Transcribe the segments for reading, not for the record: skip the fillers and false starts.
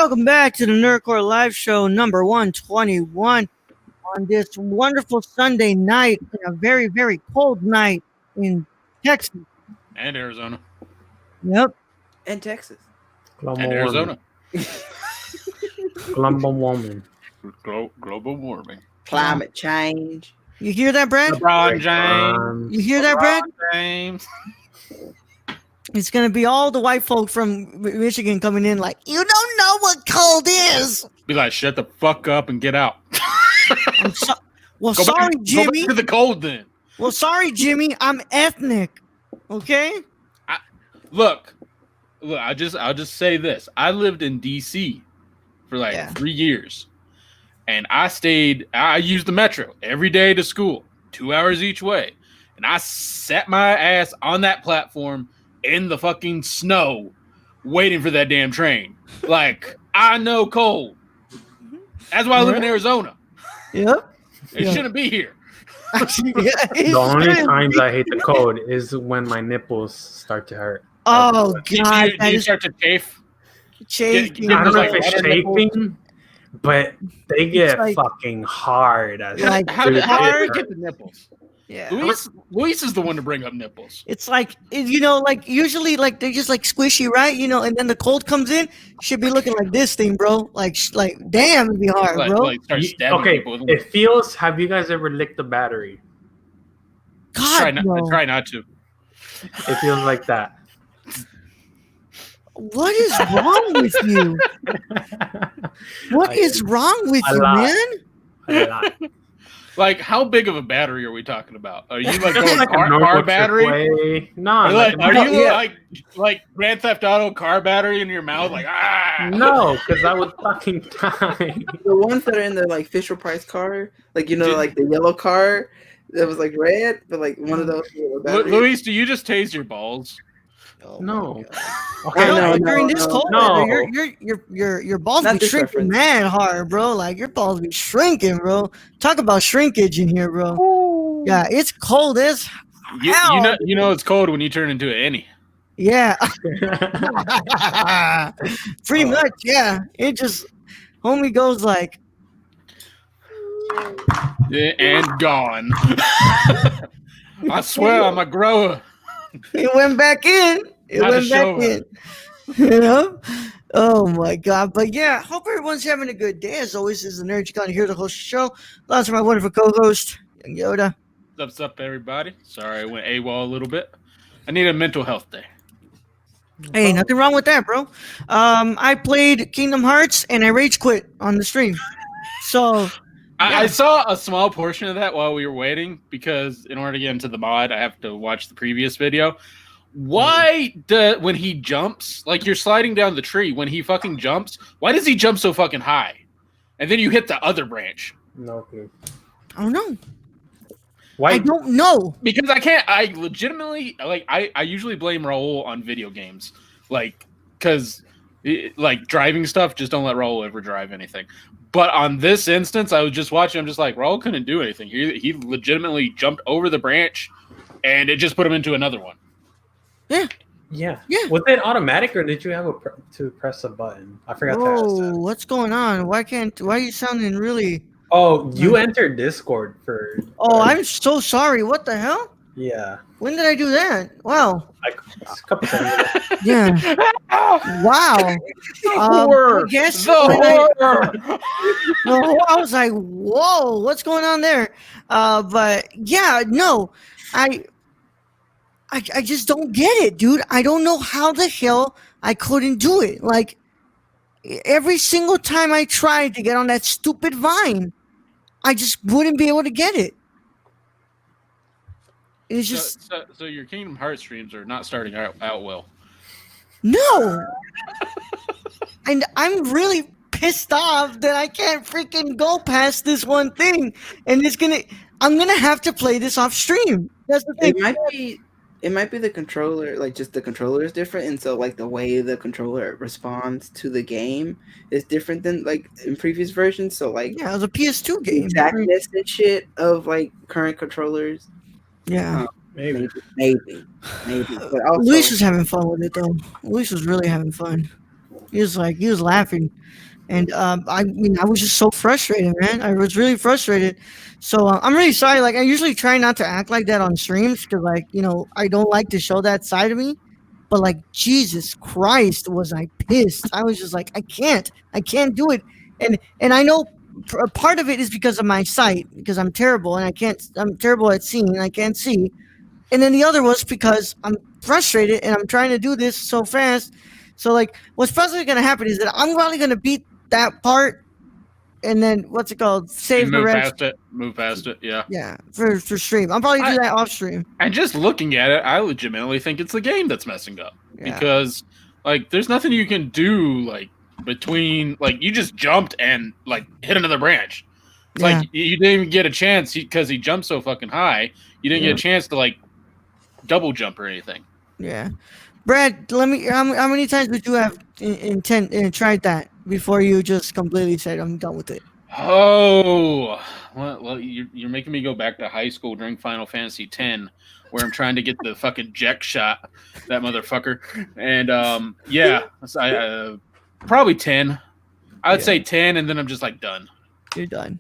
Welcome back to the Nerdcore Live Show number 121 on this wonderful Sunday night, a very, very cold night in Texas. And Arizona. Yep. And Texas. And Arizona. Global warming. Global warming. Climate change. You hear that, Brad? LeBron James. You hear that, Brad? James. It's going to be all the white folk from Michigan coming in like, you don't know what cold is. Be like, shut the fuck up and get out. Well, sorry, Jimmy. Go back to the cold then. Well, sorry, Jimmy. I'm ethnic. Okay? Look, I'll just say this. I lived in D.C. for 3 years. And I used the metro every day to school, 2 hours each way. And I sat my ass on that platform in the fucking snow waiting for that damn train. Like, I know cold. That's why I live in Arizona. Yep. It shouldn't be here. The only times I hate the cold is when my nipples start to hurt. Oh, God. Do you start to chafe? Chafing. I don't know if it's chafing, but they get like, fucking hard. How do you get the nipples? Yeah. Luis is the one to bring up nipples. It's like, usually they're just like squishy, right? And then the cold comes in, should be looking like this thing, bro. Like damn, it'd be hard, bro. Start stabbing people with them. It feels, have you guys ever licked the battery? God, try not to. It feels like that. What is wrong with you? What is wrong with you, man? A lot. Like, how big of a battery are we talking about? Are you like Like a car battery? No, Are you like Grand Theft Auto car battery in your mouth? Like, No, because I would fucking die. The ones that are in the like Fisher Price car, like like the yellow car that was like red, but like one of those. Luis, do you just tase your balls? Oh, no. Okay, during this cold weather, your balls Not be shrinking mad hard, bro. Like your balls be shrinking, bro. Talk about shrinkage in here, bro. Ooh. Yeah, it's cold as hell. You know it's cold when you turn into an innie. Yeah. Pretty much, yeah. It just homie goes like and gone. I swear I'm a grower. It went back in. Oh my God. But yeah, hope everyone's having a good day. As always, this is the Nerd Chicana here to host the show. Lots of my wonderful co-host, Young Yoda. What's up, everybody? Sorry I went AWOL a little bit. I need a mental health day. Hey, nothing wrong with that, bro. I played Kingdom Hearts and I rage quit on the stream. So I saw a small portion of that while we were waiting because in order to get into the mod, I have to watch the previous video. Why when he jumps, like you're sliding down the tree, when he fucking jumps, why does he jump so fucking high? And then you hit the other branch. No clue. I don't know. Why? I don't know. Because I legitimately, I usually blame Raul on video games. Because driving stuff, just don't let Raul ever drive anything. But on this instance, I was just watching. I'm just like, Raul couldn't do anything. He legitimately jumped over the branch, and it just put him into another one. Yeah. Was it automatic, or did you have to press a button? I forgot to ask that. What's going on? Why are you sounding really? Oh, you entered Discord for. Oh, I'm so sorry. What the hell? Yeah. When did I do that? Wow. Like a couple seconds ago. Yeah. Wow. Horror. Yes. Horror. No, I was like, whoa, what's going on there? But yeah, no, I just don't get it, dude. I don't know how the hell I couldn't do it. Like every single time I tried to get on that stupid Vine, I just wouldn't be able to get it. It's just so your Kingdom Hearts streams are not starting out well. No. And I'm really pissed off that I can't freaking go past this one thing. And I'm gonna have to play this off stream. That's the thing. It might be the controller, like just the controller is different, and so like the way the controller responds to the game is different than like in previous versions. So like it was a PS2 game. Exactness and shit of like current controllers. Yeah. Maybe. But also, Luis was having fun with it though. Luis was really having fun. He was laughing. And I mean, I was just so frustrated, man. I was really frustrated. So I'm really sorry. Like, I usually try not to act like that on streams because, like, I don't like to show that side of me. But like, Jesus Christ, was I pissed? I was just like, I can't do it. And I know part of it is because of my sight, because I'm terrible and I'm terrible at seeing. I can't see. And then the other was because I'm frustrated and I'm trying to do this so fast. So like, what's probably going to happen is that I'm probably going to beat that part, and then what's it called? Save the move rest. past it. Move past it. Yeah. Yeah, for stream. I'll probably do that off stream. And just looking at it, I legitimately think it's the game that's messing up because like there's nothing you can do like between like you just jumped and like hit another branch. It's like you didn't even get a chance because he jumped so fucking high. You didn't get a chance to like double jump or anything. Yeah. Brad, let me. How many times did you have tried that before you just completely said I'm done with it? Oh, well, you're making me go back to high school during Final Fantasy X, where I'm trying to get the fucking Jack shot, that motherfucker, and I probably 10. I would say 10, and then I'm just like done. You're done.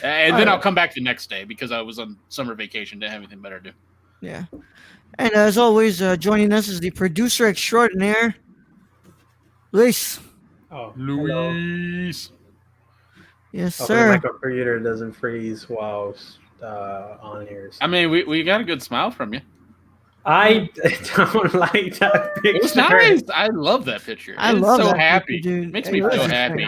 And then I'll come back the next day because I was on summer vacation, didn't have anything better to do. Yeah. And as always, joining us is the producer extraordinaire, Luis. Oh, Luis. Yes, sir. My computer doesn't freeze while on here. So. I mean, we got a good smile from you. I don't like that picture. It's nice. I love that picture. I love so that happy. picture, dude. It makes me feel happy.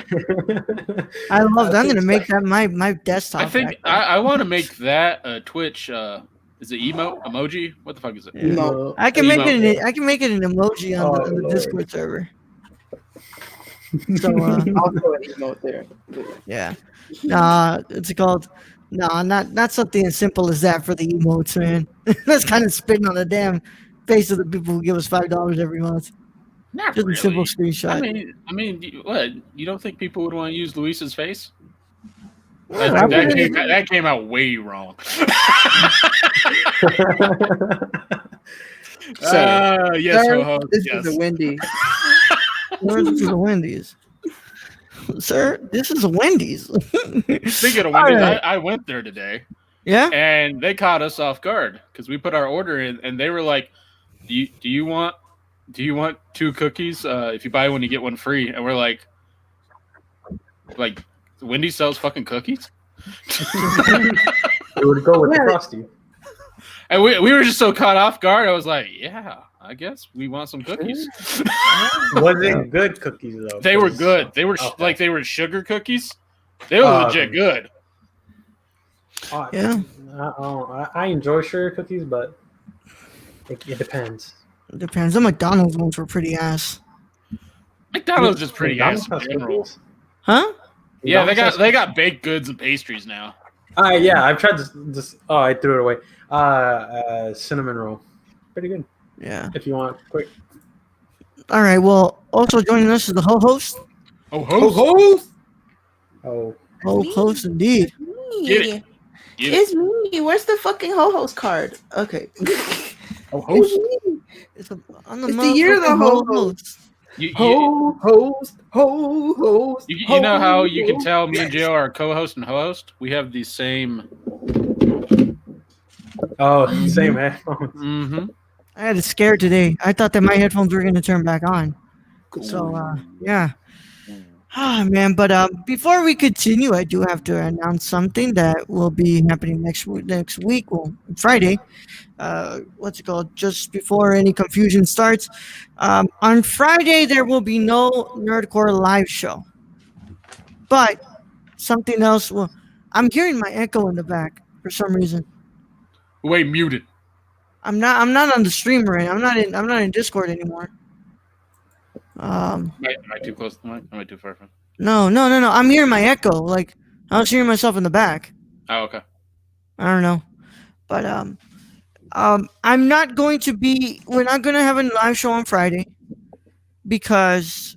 I love that. I'm gonna make that my desktop. I think I want to make that a Twitch. Is it emoji? What the fuck is it? No, I can make it. I can make it an emoji on the Discord server. So I'll throw an emote there. Yeah. It's called. No, not something as simple as that for the emotes, man. That's kind of spitting on the damn face of the people who give us $5 every month. Not Just really. a simple screenshot. I mean, what? You don't think people would want to use Luis's face? Well, That came out way wrong. Yes, ho-ho. This Yes. is a Wendy. This is a Wendy's. Sir, this is a Wendy's. Speaking of Wendy's, right. I went there today. Yeah? And they caught us off guard because we put our order in and they were like, do you want 2 cookies? If you buy one, you get one free. And we're like Wendy's sells fucking cookies? It would go with the Frosty. And we were just so caught off guard. I was like, yeah, I guess we want some cookies. Wasn't good cookies though. They were good. They were they were sugar cookies. They were legit good. Yeah. I enjoy sugar cookies, but it depends. It depends. The McDonald's ones were pretty ass. McDonald's is pretty ass in general. Huh? Yeah, they got baked goods and pastries now. Yeah, I've tried this. Oh, I threw it away. Cinnamon roll, pretty good. Yeah. If you want quick. All right. Well, also joining us is the host. Host. Host indeed. Get it. It's me. Where's the fucking ho-host card? Okay. Host. It's the year of the ho-host. Ho-host. You know how you can tell me and Joe are co-host and ho-host? We have the same. Same headphones. Mm-hmm. I had a scare today. I thought that my headphones were going to turn back on. So, yeah. Ah, man. But before we continue, I do have to announce something that will be happening next week. Well, Friday. What's it called? Just before any confusion starts. On Friday, there will be no Nerdcore live show. But something else will. I'm hearing my echo in the back for some reason. Wait, muted. I'm not on the streamer. I'm not in Discord anymore. Am I too close to the mic? Am I too far from? No. I'm hearing my echo. Like I was hearing myself in the back. Oh, okay. I don't know, but I'm not going to be. We're not going to have a live show on Friday because,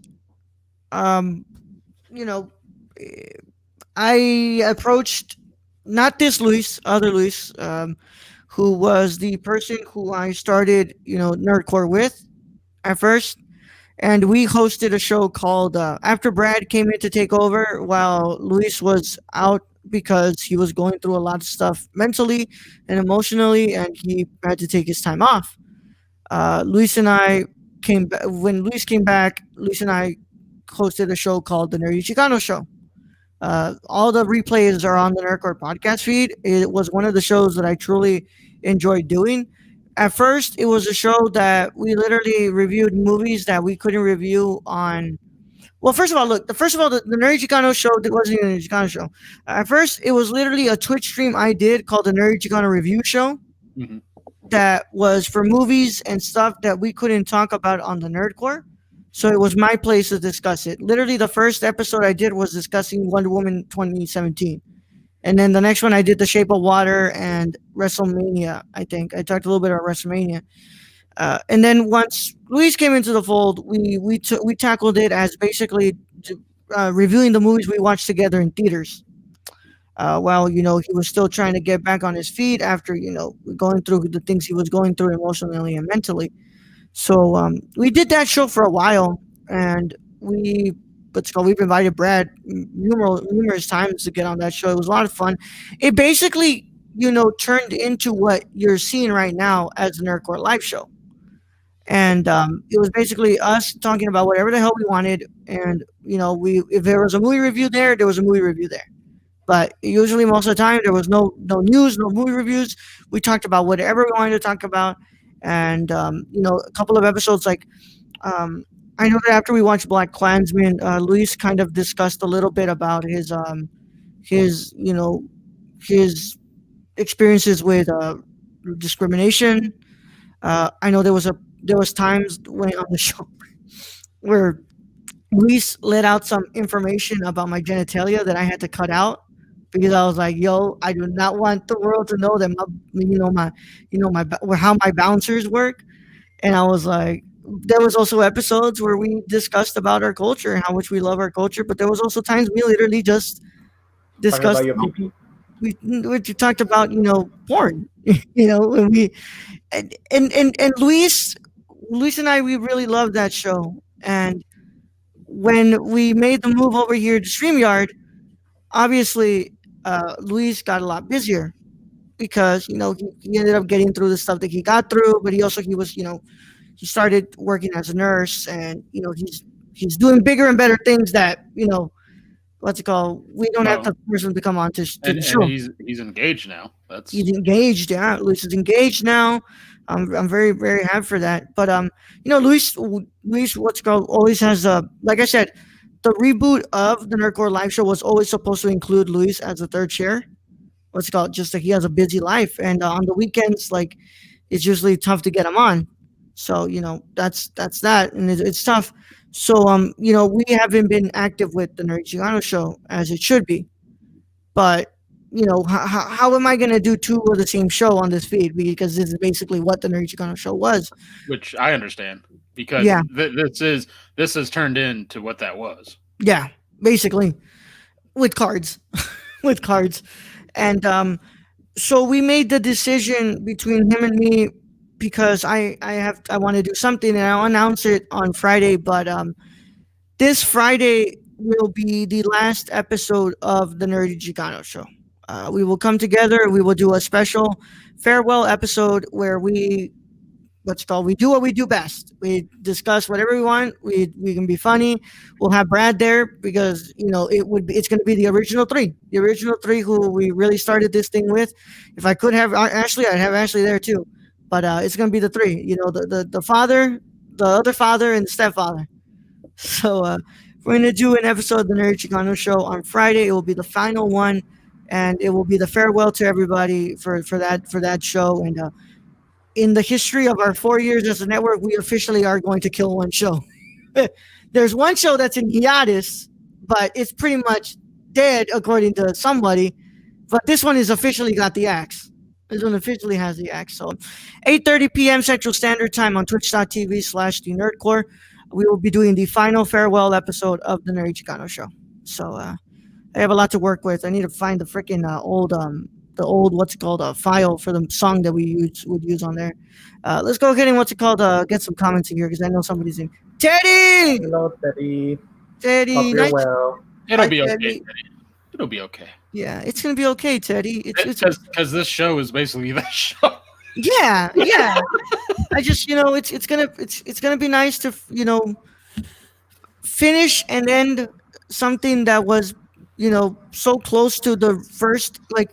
I approached not this Luis, other Luis, who was the person who I started, Nerdcore with at first. and we hosted a show called after Brad came in to take over while Luis was out because he was going through a lot of stuff mentally and emotionally, and he had to take his time off. Luis and I when Luis came back. Luis and I hosted a show called the Nerdy Chicano Show. All the replays are on the Nerdcore podcast feed. It was one of the shows that I truly enjoyed doing. At first, it was a show that we literally reviewed movies that we couldn't review on. Well, first of all, look. First of all, the Nerdy Chicano show that wasn't even a Chicano show. At first, it was literally a Twitch stream I did called the Nerdy Chicano Review Show. Mm-hmm. That was for movies and stuff that we couldn't talk about on the Nerdcore. So it was my place to discuss it. Literally, the first episode I did was discussing Wonder Woman 2017. And then the next one I did The Shape of Water and WrestleMania, I think. I talked a little bit about WrestleMania. And then once Luis came into the fold, we tackled it as basically reviewing the movies we watched together in theaters. While, he was still trying to get back on his feet after, going through the things he was going through emotionally and mentally. So we did that show for a while, and we've invited Brad numerous times to get on that show. It was a lot of fun. It basically, turned into what you're seeing right now as the Nerdcore live show. And it was basically us talking about whatever the hell we wanted. And, if there was a movie review there was a movie review there. But usually most of the time there was no news, no movie reviews. We talked about whatever we wanted to talk about. And, a couple of episodes, like, I know that after we watched Black Klansman, Luis kind of discussed a little bit about his experiences with discrimination. I know there was times when on the show where Luis let out some information about my genitalia that I had to cut out because I was like, "Yo, I do not want the world to know that how my bouncers work." And I was like, there was also episodes where we discussed about our culture and how much we love our culture, but there was also times we literally just discussed. We talked about porn, when we and Luis and I, we really loved that show. And when we made the move over here to StreamYard, obviously Luis got a lot busier because he ended up getting through the stuff that he got through, but he was he started working as a nurse, and he's doing bigger and better things that what's it called? We don't have the person to come on to the show. And he's engaged now. He's engaged. Yeah, Luis is engaged now. I'm very, very happy for that. But Luis, what's it called? Always has like I said, the reboot of the Nerdcore live show was always supposed to include Luis as a third chair. What's it called? Just that he has a busy life, and on the weekends, like, it's usually tough to get him on. So that's that, and it's tough. So we haven't been active with the Nerdy Chicano show as it should be, but how am I going to do two of the same show on this feed? Because this is basically what the Nerdy Chicano show was. Which I understand, because this has turned into what that was. Yeah, basically with cards, and so we made the decision between him and me because I want to do something, and I'll announce it on Friday. But this Friday will be the last episode of the Nerdy Chicano show. We will come together. We will do a special farewell episode where we do what we do best. We discuss whatever we want. We can be funny. We'll have Brad there because it's going to be the original three who we really started this thing with. If I could have Ashley, I'd have Ashley there too. But it's going to be the three. The father, the other father, and the stepfather. So we're going to do an episode of the Nerdy Chicano show on Friday. It will be the final one. And it will be the farewell to everybody for that show. And in the history of our 4 years as a network, we officially are going to kill one show. There's one show that's in hiatus, but it's pretty much dead according to somebody. But this one is officially got the axe. This one officially has the axe. So 8:30 p.m. Central Standard Time on twitch.tv/the Nerdcore. We will be doing the final farewell episode of the Nerdy Chicano show. So I have a lot to work with. I need to find the freaking old old what's it called file for the song that we would use on there. Let's go ahead and what's it called get some comments in here because I know somebody's in. Teddy, Hello, Teddy. Hope Teddy, you're nice. well. It'll Hi, be okay. Teddy. Teddy. It'll be okay. Yeah, it's gonna be okay, Teddy. It's Because this show is basically that show. yeah. I just it's gonna be nice to finish and end something that was so close to the first like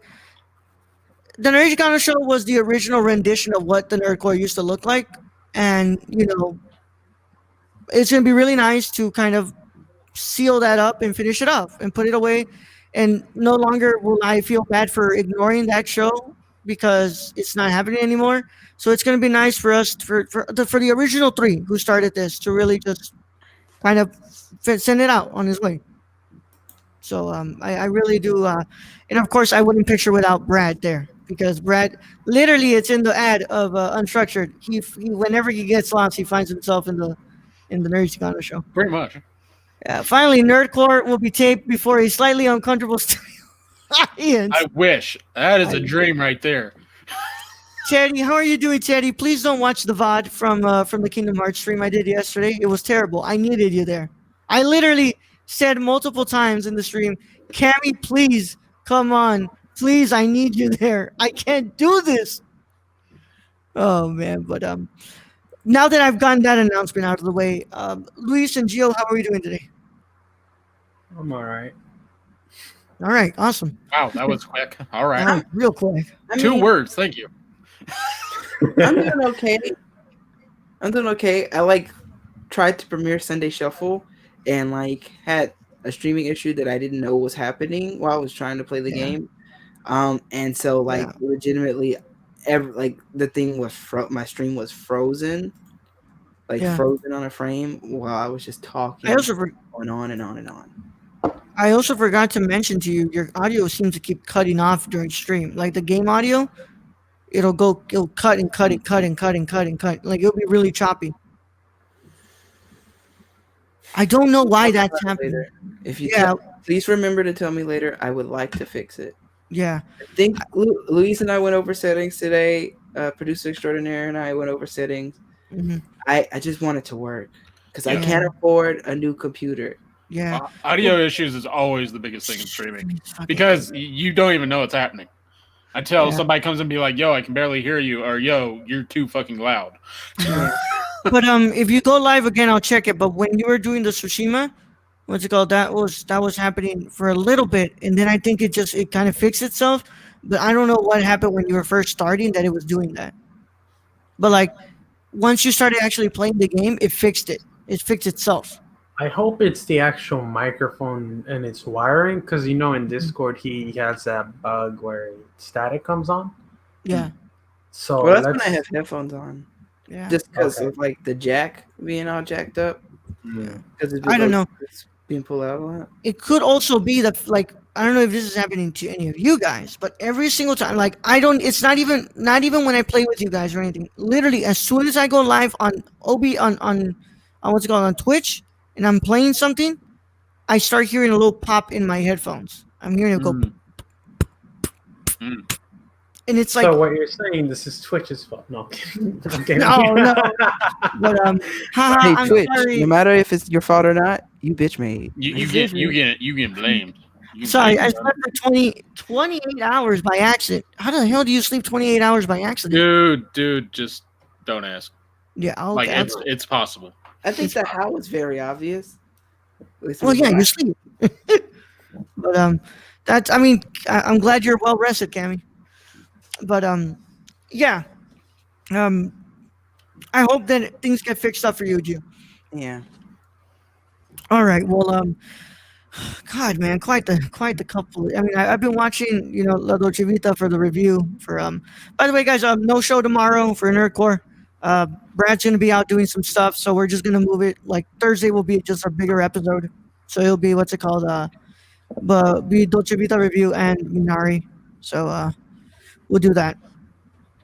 the Nerd Chicano show was the original rendition of what the Nerdcore used to look like, and it's gonna be really nice to kind of seal that up and finish it off and put it away, and no longer will I feel bad for ignoring that show because it's not happening anymore. So it's gonna be nice for us for the original three who started this to really just kind of send it out on his way. So I really do, and of course I wouldn't picture without Brad there because Brad literally it's in the ad of Unstructured. He whenever he gets lost, he finds himself in the Nerd Chicano show. Pretty much. Finally, Nerdcore will be taped before a slightly uncomfortable audience. I wish that is a dream right there. Teddy, how are you doing, Teddy? Please don't watch the VOD from the Kingdom Hearts stream I did yesterday. It was terrible. I needed you there. I literally said multiple times in the stream, Cammy, please come on. Please, I need you there. I can't do this. Oh man, but now that I've gotten that announcement out of the way, Luis and Gio, how are we doing today? I'm all right. All right, awesome. Wow, that was quick. All right. All right, real quick. Two words. Thank you. I'm doing okay. I tried to premiere Sunday Shuffle and had a streaming issue that I didn't know was happening while I was trying to play the game. And so legitimately the thing was my stream was frozen. Frozen on a frame while I was just talking. I also going on and on and on. I also forgot to mention to you, your audio seems to keep cutting off during stream. Like the game audio, it'll cut and cut and cut and cut and cut and cut. Like it'll be really choppy. I don't know why that's happening. Later. If you please remember to tell me later. I would like to fix it. Yeah. I think Luis and I went over settings today. Producer extraordinaire and I went over settings. Mm-hmm. I just want it to work because I can't afford a new computer. Yeah. Audio issues is always the biggest thing in streaming because you don't even know what's happening until somebody comes and be like, yo, I can barely hear you, or yo, you're too fucking loud. Yeah. But if you go live again, I'll check it. But when you were doing the Tsushima, what's it called? That was happening for a little bit, and then I think it kind of fixed itself. But I don't know what happened when you were first starting that it was doing that. But once you started actually playing the game, it fixed it. It fixed itself. I hope it's the actual microphone and its wiring, because in Discord he has that bug where static comes on. Yeah. So that's when I have headphones on. Yeah. Just because of the jack being all jacked up. Yeah. I don't know. It's being pulled out a lot. It could also be that I don't know if this is happening to any of you guys, but every single time, it's not even when I play with you guys or anything. Literally, as soon as I go live on on what's it called on Twitch, and I'm playing something, I start hearing a little pop in my headphones. I'm hearing it go. And it's so what you're saying, this is Twitch's fault. No, I'm kidding. No. But hey, I'm Twitch, sorry. no matter if it's your fault or not, you bitch made. You get blamed. Sorry, I slept for 28 hours by accident. How the hell do you sleep 28 hours by accident? Dude, just don't ask. Yeah, okay. It's possible. I think that how is very obvious. Well, yeah, you sleep. But I'm glad you're well rested, Cammy. But yeah. I hope that things get fixed up for you, Gio. Yeah. All right. Well, God, man, quite the couple. I mean, I've been watching, La Dolce Vita for the review for By the way, guys, no show tomorrow for Nerdcore. Brad's gonna be out doing some stuff, so we're just gonna move it. Thursday will be just a bigger episode, so it'll be what's it called? Be Dolce Vita review and Minari. So we'll do that.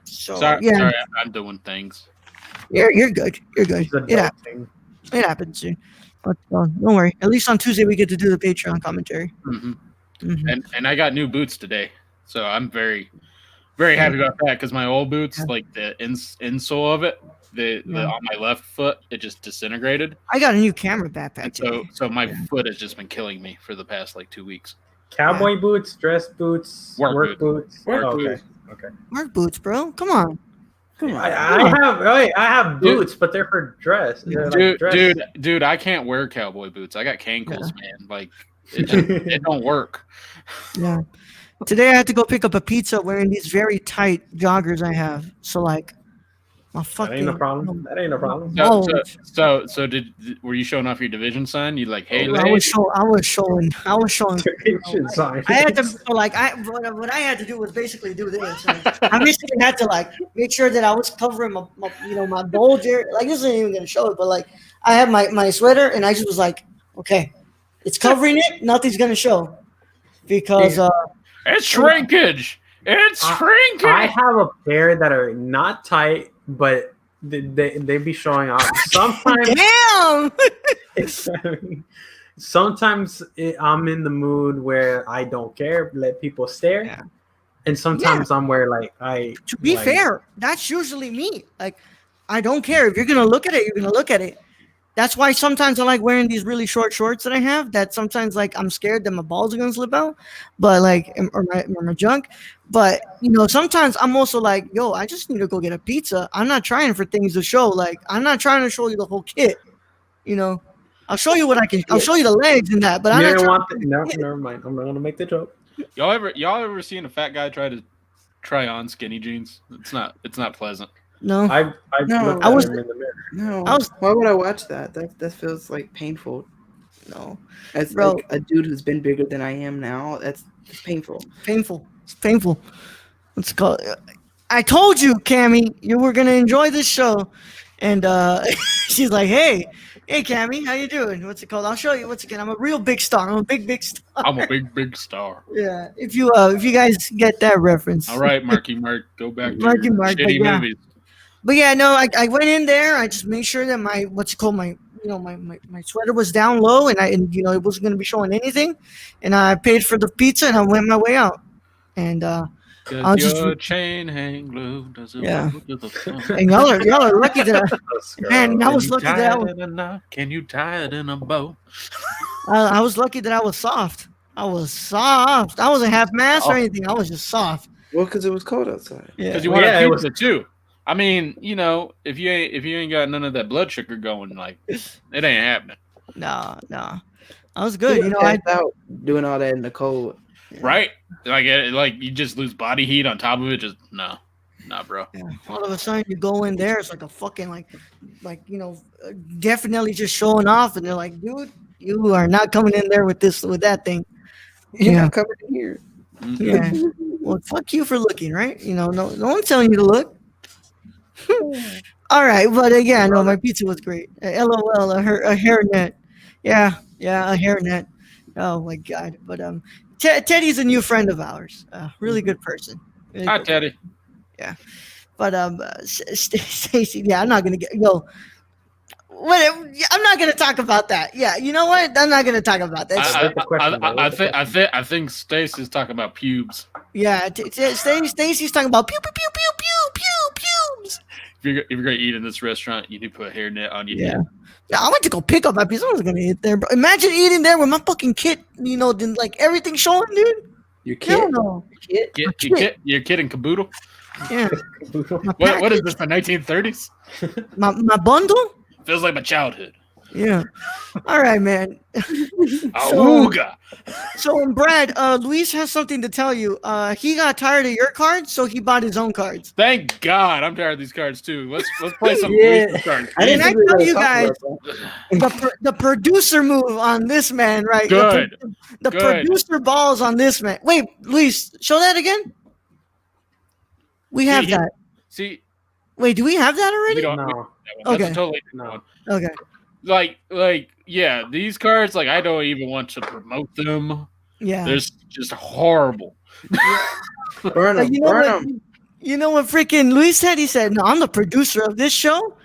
So sorry, I'm doing things. You're good. You're good. It happens soon. But don't worry. At least on Tuesday we get to do the Patreon commentary. Mm-hmm. Mm-hmm. And I got new boots today. So I'm very, very happy about that because my old boots, like the insole of it, the on my left foot, it just disintegrated. I got a new camera backpack today. So my foot has just been killing me for the past like 2 weeks. Cowboy boots, dress boots, work boots. Work Okay. Work boots, bro. Come on. I have boots, but they're for dress. They're like dress. Dude, I can't wear cowboy boots. I got cankles, man. Like it don't work. Yeah. Today I had to go pick up a pizza wearing these very tight joggers I have. So like, my fucking. That ain't no problem. That ain't no problem. So were you showing off your division sign? You like, hey, I was showing. Division sign. I had to what I had to do was basically do this. I basically had to like make sure that I was covering my bulge area. Like this isn't even gonna show it, but like I had my sweater and I just was like, okay, it's covering it. Nothing's gonna show because it's shrinkage. It's shrinkage. I have a pair that are not tight, but they be showing off. Sometimes, damn. Sometimes I'm in the mood where I don't care, let people stare, and sometimes I'm where like I. To be fair, that's usually me. Like, I don't care if you're gonna look at it. You're gonna look at it. That's why sometimes I like wearing these really short shorts that I have. That sometimes like I'm scared that my balls are gonna slip out, but like or my junk. But sometimes I'm also like, yo, I just need to go get a pizza. I'm not trying for things to show. Like I'm not trying to show you the whole kit. I'll show you what I can. I'll show you the legs and that. But I don't want. Never mind. I'm not gonna make the joke. Y'all ever seen a fat guy try on skinny jeans? It's not pleasant. No, I was in the mirror. No, why would I watch that? That feels like painful. No, as like a dude who's been bigger than I am now, it's painful. It's painful. Let's call it. I told you, Cammy, you were gonna enjoy this show, and she's like, "Hey, Cammy, how you doing? What's it called? I'll show you. I'm a real big star. I'm a big star. I'm a big star. Yeah. If you guys get that reference. All right, Marky Mark, go back to your shitty movies. But yeah, no, I went in there. I just made sure that my my sweater was down low, and it wasn't going to be showing anything. And I paid for the pizza, and I went my way out. And Does your chain hang low? Does it work to the phone? And y'all are lucky that I was lucky that Can you tie it in a bow? I was lucky that I was soft. I wasn't half mast or anything. I was just soft. Well, because it was cold outside. Yeah, because you wanted pizza too. I mean, if you ain't got none of that blood sugar going, like it ain't happening. No, I was good. I out doing all that in the cold, right? Like you just lose body heat on top of it. Just nah, bro. Yeah. All of a sudden you go in there, it's like a fucking definitely just showing off, and they're like, dude, you are not coming in there with that thing. Yeah, coming in here. Yeah. Well, fuck you for looking, right? No one's telling you to look. All right, but again, no, my pizza was great. LOL, a hairnet. Yeah, a hairnet. Oh my god! But Teddy's a new friend of ours. Really good person. Really Hi, good Teddy. Person. Yeah, but Stacy. Yeah, I'm not gonna get I'm not gonna talk about that. Yeah, you know what? I'm not gonna talk about that. I think Stacy's talking about pubes. Yeah, Stacy's talking about pew pubes. If you're gonna eat in this restaurant, you need to put a hairnet on your head. Yeah, I went to go pick up my pizza. I was gonna eat there, but imagine eating there with my fucking kit. Like everything showing, dude. Your kid, your kid and caboodle. Yeah. What is this? The 1930s? My bundle. Feels like my childhood. Yeah. All right, man. So, Brad, Luis has something to tell you. He got tired of your cards, so he bought his own cards. Thank God, I'm tired of these cards too. Let's play some Luis cards. I tell you guys the producer move on this man, right? Good. The producer balls on this man. Wait, Luis, show that again. We have that. See. Wait, do we have that already? We don't. No. That's a totally different one. Okay. Like, yeah, these cards, like, I don't even want to promote them. Yeah. They're just horrible. Burn them. You know what freaking Luis said? He said, no, I'm the producer of this show.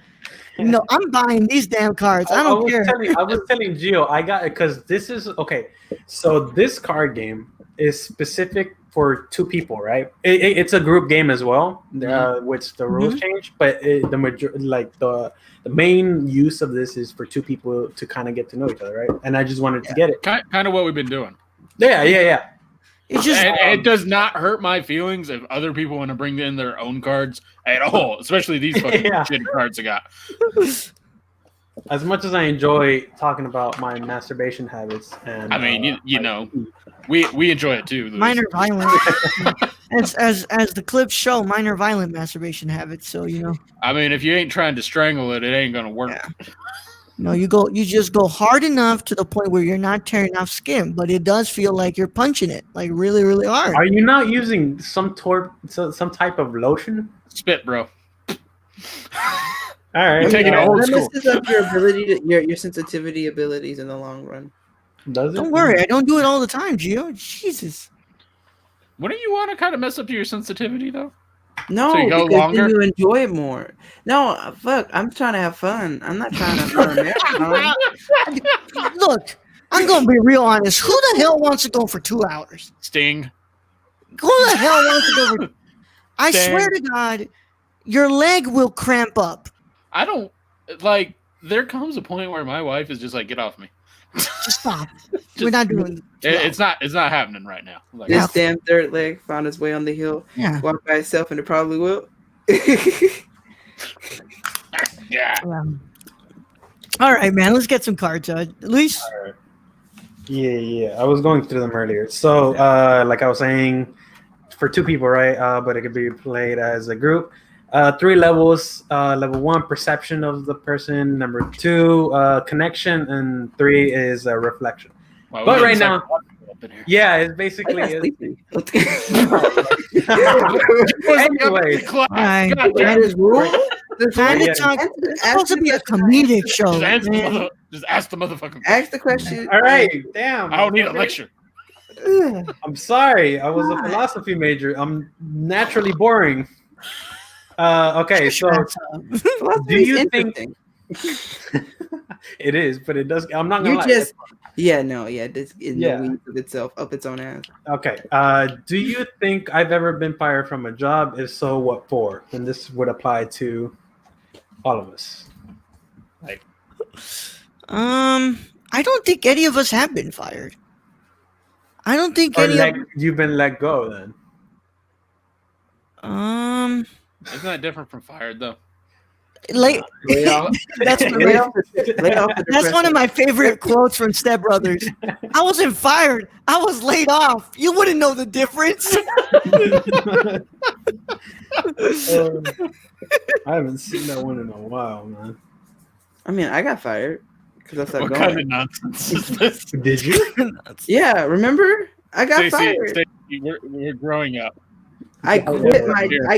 No, I'm buying these damn cards. I don't care. I was telling Gio, I got it because this is okay. So this card game is specific for 2 people, right? It's a group game as well, which the rules change, but the main use of this is for 2 people to kind of get to know each other, right? And I just wanted to get it. Kind of what we've been doing. Yeah. It's just it does not hurt my feelings if other people want to bring in their own cards at all, especially these fucking shitty cards I got. As much as I enjoy talking about my masturbation habits, and I mean, you know, we enjoy it too. Mine are violent, as the clips show. Mine are violent masturbation habits. So you know. I mean, if you ain't trying to strangle it, it ain't gonna work. Yeah. No, you just go hard enough to the point where you're not tearing off skin, but it does feel like you're punching it, like really, really hard. Are you not using some type of lotion? Spit, bro. All right, you're taking it old school. This is your ability to your sensitivity abilities in the long run. Does it? Don't worry, I don't do it all the time, Gio. Jesus. Wouldn't you want to kind of mess up to your sensitivity though? No, so you go because longer? then you enjoy it more. No, fuck. I'm trying to have fun. I'm not trying to run a marathon. Look, I'm gonna be real honest. Who the hell wants to go for 2 hours? Sting. Who the hell wants to go for? I Sting. swear to God, your leg will cramp up. I don't like. There comes a point where my wife is just like, "Get off me." Just stop. We're not doing. It's not happening right now. Like, This damn third leg found its way on the hill. Yeah. Walk by itself, and it probably will. yeah. All right, man. Let's get some cards, Luis. All right. Yeah. I was going through them earlier. So, like I was saying, for 2 people, right? But it could be played as a group. 3 levels. Level 1, perception of the person. Number 2, connection, and 3 is reflection. Well, but right now, yeah, it's basically. Anyway, That is rule. It's supposed to be a comedic show. Just ask the motherfucker. Ask the question. All right, damn. I don't need a lecture. I'm sorry. I was a philosophy major. I'm naturally boring. Okay, so do you think it is? But it does. I'm not gonna lie. This in the weeds of itself, up its own ass. Okay. Do you think I've ever been fired from a job? If so, what for? And this would apply to all of us. Like, I don't think any of us have been fired. I don't think you've been let go then. Isn't that different from fired though? That's one of my favorite quotes from Step Brothers. I wasn't fired. I was laid off. You wouldn't know the difference. I haven't seen that one in a while, man. I mean, I got fired because I started What going. kind of nonsense is this? Did you? Yeah, remember? I got fired. Stacey, we're growing up. I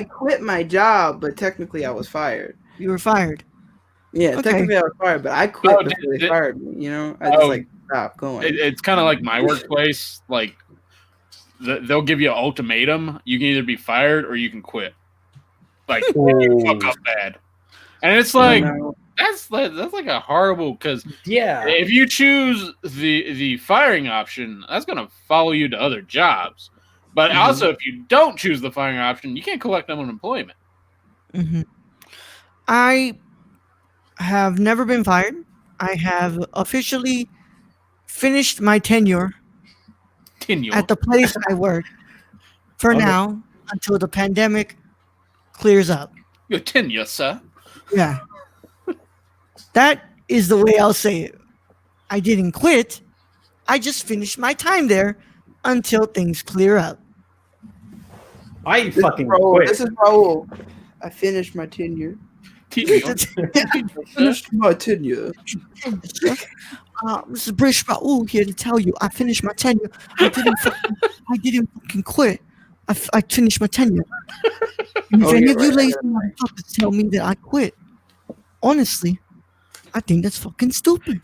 quit my job, but technically I was fired. You were fired. Yeah, Okay. technically I was fired, but I quit before they fired me. You know, I just stopped going. It's kind of like my workplace. Like they'll give you an ultimatum. You can either be fired or you can quit. Like you fuck up bad, and it's like that's like a horrible because if you choose the firing option, that's gonna follow you to other jobs. But also, if you don't choose the firing option, you can't collect unemployment. Mm-hmm. I have never been fired. I have officially finished my tenure at the place I work for now until the pandemic clears up. Your tenure, sir. Yeah. That is the way I'll say it. I didn't quit. I just finished my time there until things clear up. I fucking quit. This is Raul. I finished my tenure. Finished my tenure. This is British Raul here to tell you I finished my tenure. I didn't fucking quit. I finished my tenure. And if any of you lazy motherfuckers tell me that I quit, honestly, I think that's fucking stupid.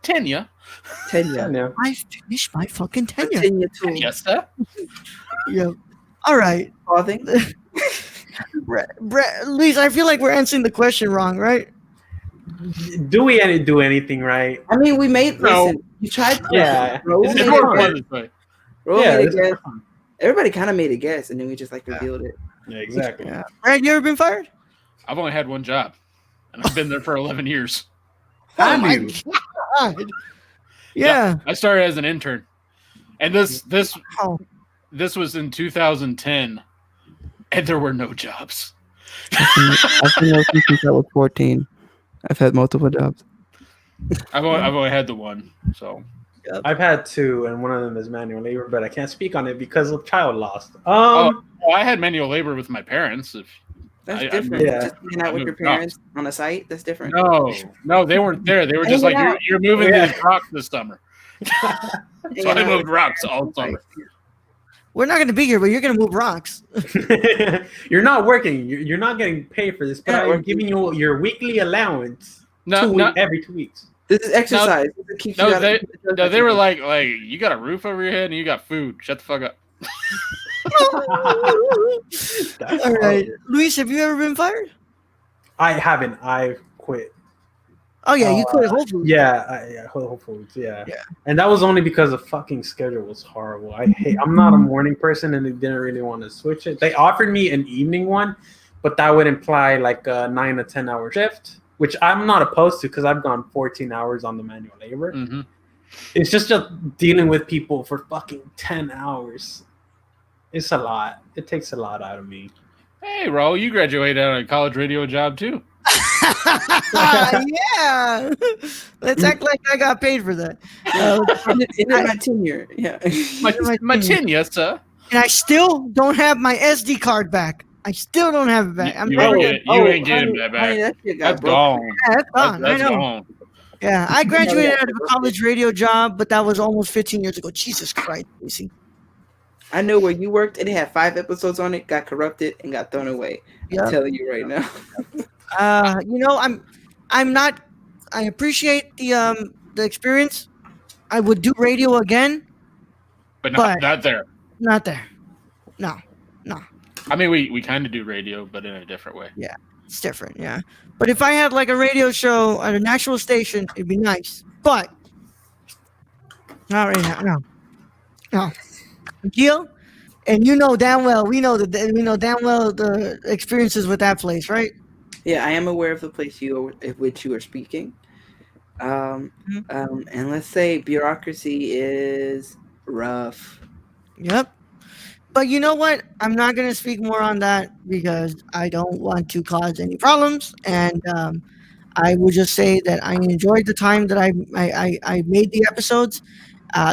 Tenure. I finished my fucking tenure. Tenure, sir. Yeah. All right. I think. Luis, I feel like we're answering the question wrong, right? Do we do anything right? I mean, we made. No. Listen, You tried. Yeah, Bro, it's made It's it more fun. fun guess. this way. Bro Yeah, made a it's guess. fun. Everybody kind of made a guess, and then we just like revealed it. Yeah, exactly. Yeah. Brad, you ever been fired? I've only had one job, and I've been there for 11 years. Have Oh my you? god. Yeah. I started as an intern, and this Oh. was in 2010, and there were no jobs. I've been working since I was 14. I've had multiple jobs. I've only had the one, so I've had two, and one of them is manual labor, but I can't speak on it because of child loss. well, I had manual labor with my parents. That's I different. yeah. Just hanging out with your moved up. parents on a site. That's different. No, they weren't there. They were just like, Hanging out. you're moving Yeah. these rocks this summer. So Hanging I out moved with- rocks all summer. We're not gonna be here, but you're gonna move rocks. You're not working. You're not getting paid for this, but You're not I'm working. giving you your weekly allowance No, every 2 weeks. This is exercise. This keeps you no, out of- they were like, you got a roof over your head and you got food. Shut the fuck up. That's All right, horrible. Luis, have you ever been fired? I haven't. I quit. Oh yeah, you quit Whole Foods. Yeah, Whole Foods. Yeah. Yeah. And that was only because the fucking schedule was horrible. I'm not a morning person, and they didn't really want to switch it. They offered me an evening one, but that would imply like a 9 to 10 hour shift, which I'm not opposed to because I've gone 14 hours on the manual labor. Mm-hmm. It's just dealing with people for fucking 10 hours. It's a lot. It takes a lot out of me. Hey, Raul, you graduated out of a college radio job too. Yeah. Let's act like I got paid for that. In my tenure. Yeah. My tenure, sir. And I still don't have my SD card back. I still don't have it back. I'm You never ain't gonna. get- you ain't getting that back. Honey, that shit got That's broke. gone. Yeah, that's gone. That's I know. gone. Yeah, I graduated out of a college radio job, but that was almost 15 years ago. Jesus Christ, Lucy. I know where you worked, and it had 5 episodes on it, got corrupted, and got thrown away. Yeah. I'm telling you right now. I'm not. I appreciate the experience. I would do radio again. But But- not there. Not there. No, I mean, we kind of do radio, but in a different way. it's different. Yeah, but if I had like a radio show at an actual station, it'd be nice. But not right now. No. Gil, and you know damn well. We know damn well the experiences with that place, right? Yeah, I am aware of the place of which you are speaking. And let's say bureaucracy is rough. Yep. But you know what? I'm not going to speak more on that because I don't want to cause any problems. And I will just say that I enjoyed the time that I made the episodes.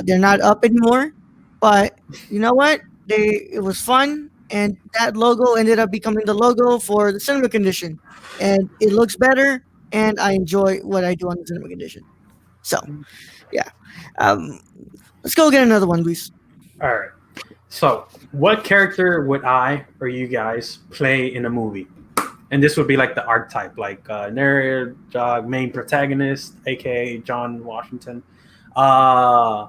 They're not up anymore. But you know what? It was fun. And that logo ended up becoming the logo for the cinema condition. And it looks better. And I enjoy what I do on the cinema condition. So, yeah. Let's go get another one, Luis. All right. So, what character would I or you guys play in a movie? And this would be like the archetype, like narrator, main protagonist, aka John Washington. I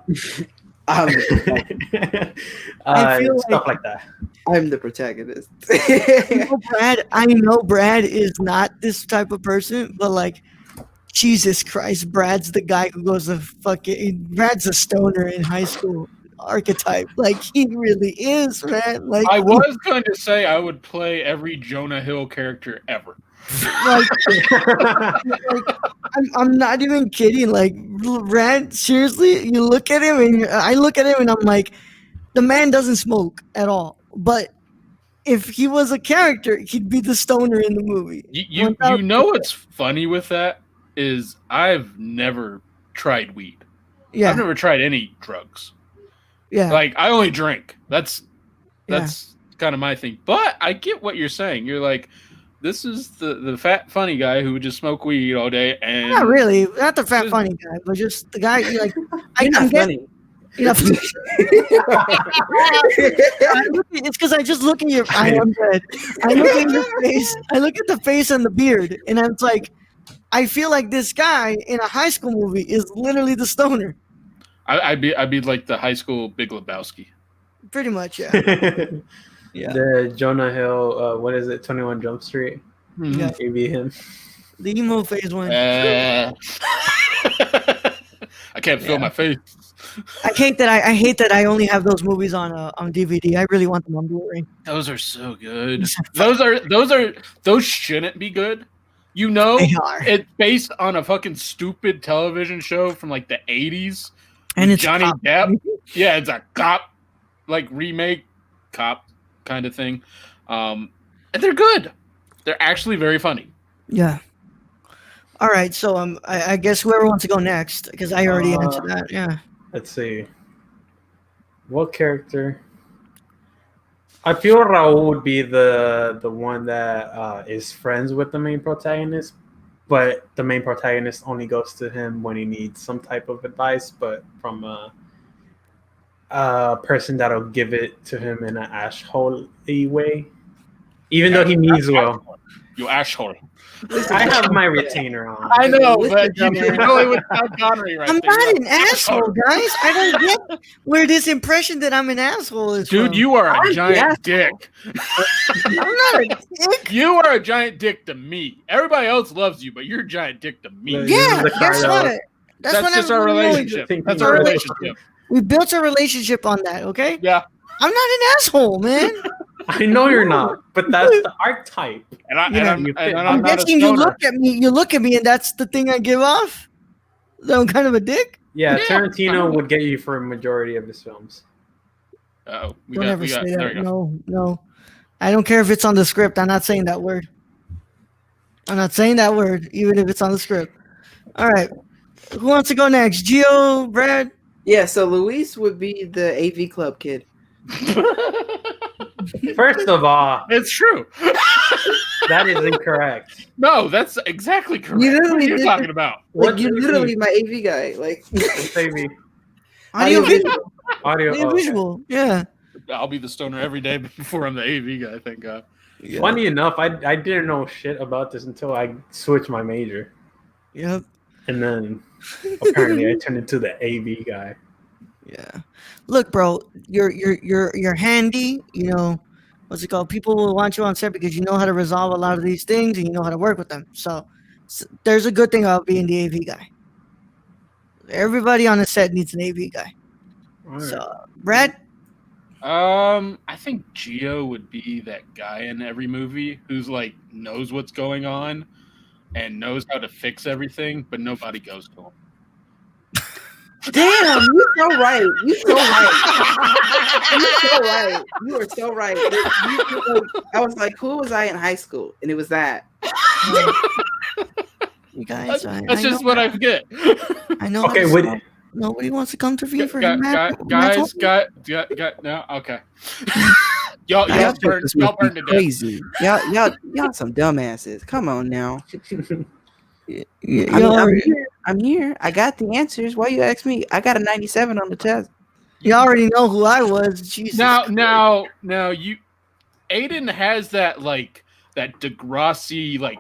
feel Stuff like that. I'm the protagonist. I know Brad is not this type of person, but like, Jesus Christ, Brad's the guy who goes to Brad's a stoner in high school archetype. Like, he really is, man. Like, I was going to say I would play every Jonah Hill character ever. like, I'm not even kidding. Like, Brad, seriously, you look at him and I look at him and I'm like, the man doesn't smoke at all. But if he was a character, he'd be the stoner in the movie. You know what's funny with that is I've never tried weed. Yeah, I've never tried any drugs. yeah. Like, I only drink. That's kind of my thing. But I get what you're saying. You're like, this is the fat funny guy who would just smoke weed all day, and Not really, not the fat funny guy, but just the guy. Like, You're not funny. You know, it's because I just look at your. I am dead. I look at your face. I look at the face and the beard, and I'm like, I feel like this guy in a high school movie is literally the stoner. I'd be like the high school Big Lebowski. Pretty much, yeah. Yeah. The Jonah Hill, what is it? 21 Jump Street. Yeah. Maybe him. The emo phase one. I can't feel my face. I hate that I only have those movies on DVD. I really want them on Blu-ray. Those are so good. Those shouldn't be good. You know, They are. it's based on a fucking stupid television show from like the 80s. And it's Johnny cop. Depp. Yeah, it's a cop like remake cop kind of thing. And they're good. They're actually very funny. Yeah. All right, so I guess whoever wants to go next, because I already answered that. Yeah. Let's see. What character? I feel Raul would be the one that is friends with the main protagonist, but the main protagonist only goes to him when he needs some type of advice, but from a person that'll give it to him in an asshole-y way, even though he means well. You asshole. I have my retainer on. I know, but you're really with Tom Connery right I'm there. not an asshole, guys. I don't get where this impression that I'm an asshole is Dude, from. you are a giant dick. I'm not a dick. You are a giant dick to me. Everybody else loves you, but you're a giant dick to me. Yeah, guess what? That's just our relationship. That's our relationship. We built a relationship on that, okay? Yeah. I'm not an asshole, man. I know you're not, but that's the archetype. And I'm I'm not a guessing you stoner. look at me, and that's the thing I give off. That I'm kind of a dick. Yeah, Yeah. Tarantino would get you for a majority of his films. Uh-oh. Don't ever say there that. you go. No. I don't care if it's on the script. I'm not saying that word. I'm not saying that word, even if it's on the script. All right. Who wants to go next? Gio, Brad? Yeah, so Luis would be the AV Club kid. First of all, It's true. that is incorrect. No, that's exactly correct. You What literally are you did talking about? Like, What you're do you literally mean? my AV guy. Like Baby. Audio visual. Audio. Audio Okay. visual. Yeah. I'll be the stoner every day before I'm the AV guy, thank God. Funny enough, I didn't know shit about this until I switched my major, Yep. and then apparently I turned into the AV guy. Yeah. Look, bro, you're handy. You know, what's it called? People will want you on set because you know how to resolve a lot of these things and you know how to work with them. So there's a good thing about being the AV guy. Everybody on the set needs an AV guy. All right. So, Brad? I think Gio would be that guy in every movie who's like knows what's going on and knows how to fix everything, but nobody goes to him. damn, you're so right. You're so right. You're so right. You are so right. I was like, who was I in high school? And it was that. You guys, That's just what I forget. I know. Okay, Nobody wants to come to me for guys, no, okay. y'all burned to death. Crazy. Y'all some dumbasses. Come on now. I'm here. I got the answers. Why you ask me? I got a 97 on the test. You already know who I was. Jesus. Now, you, Ayden has that that Degrassi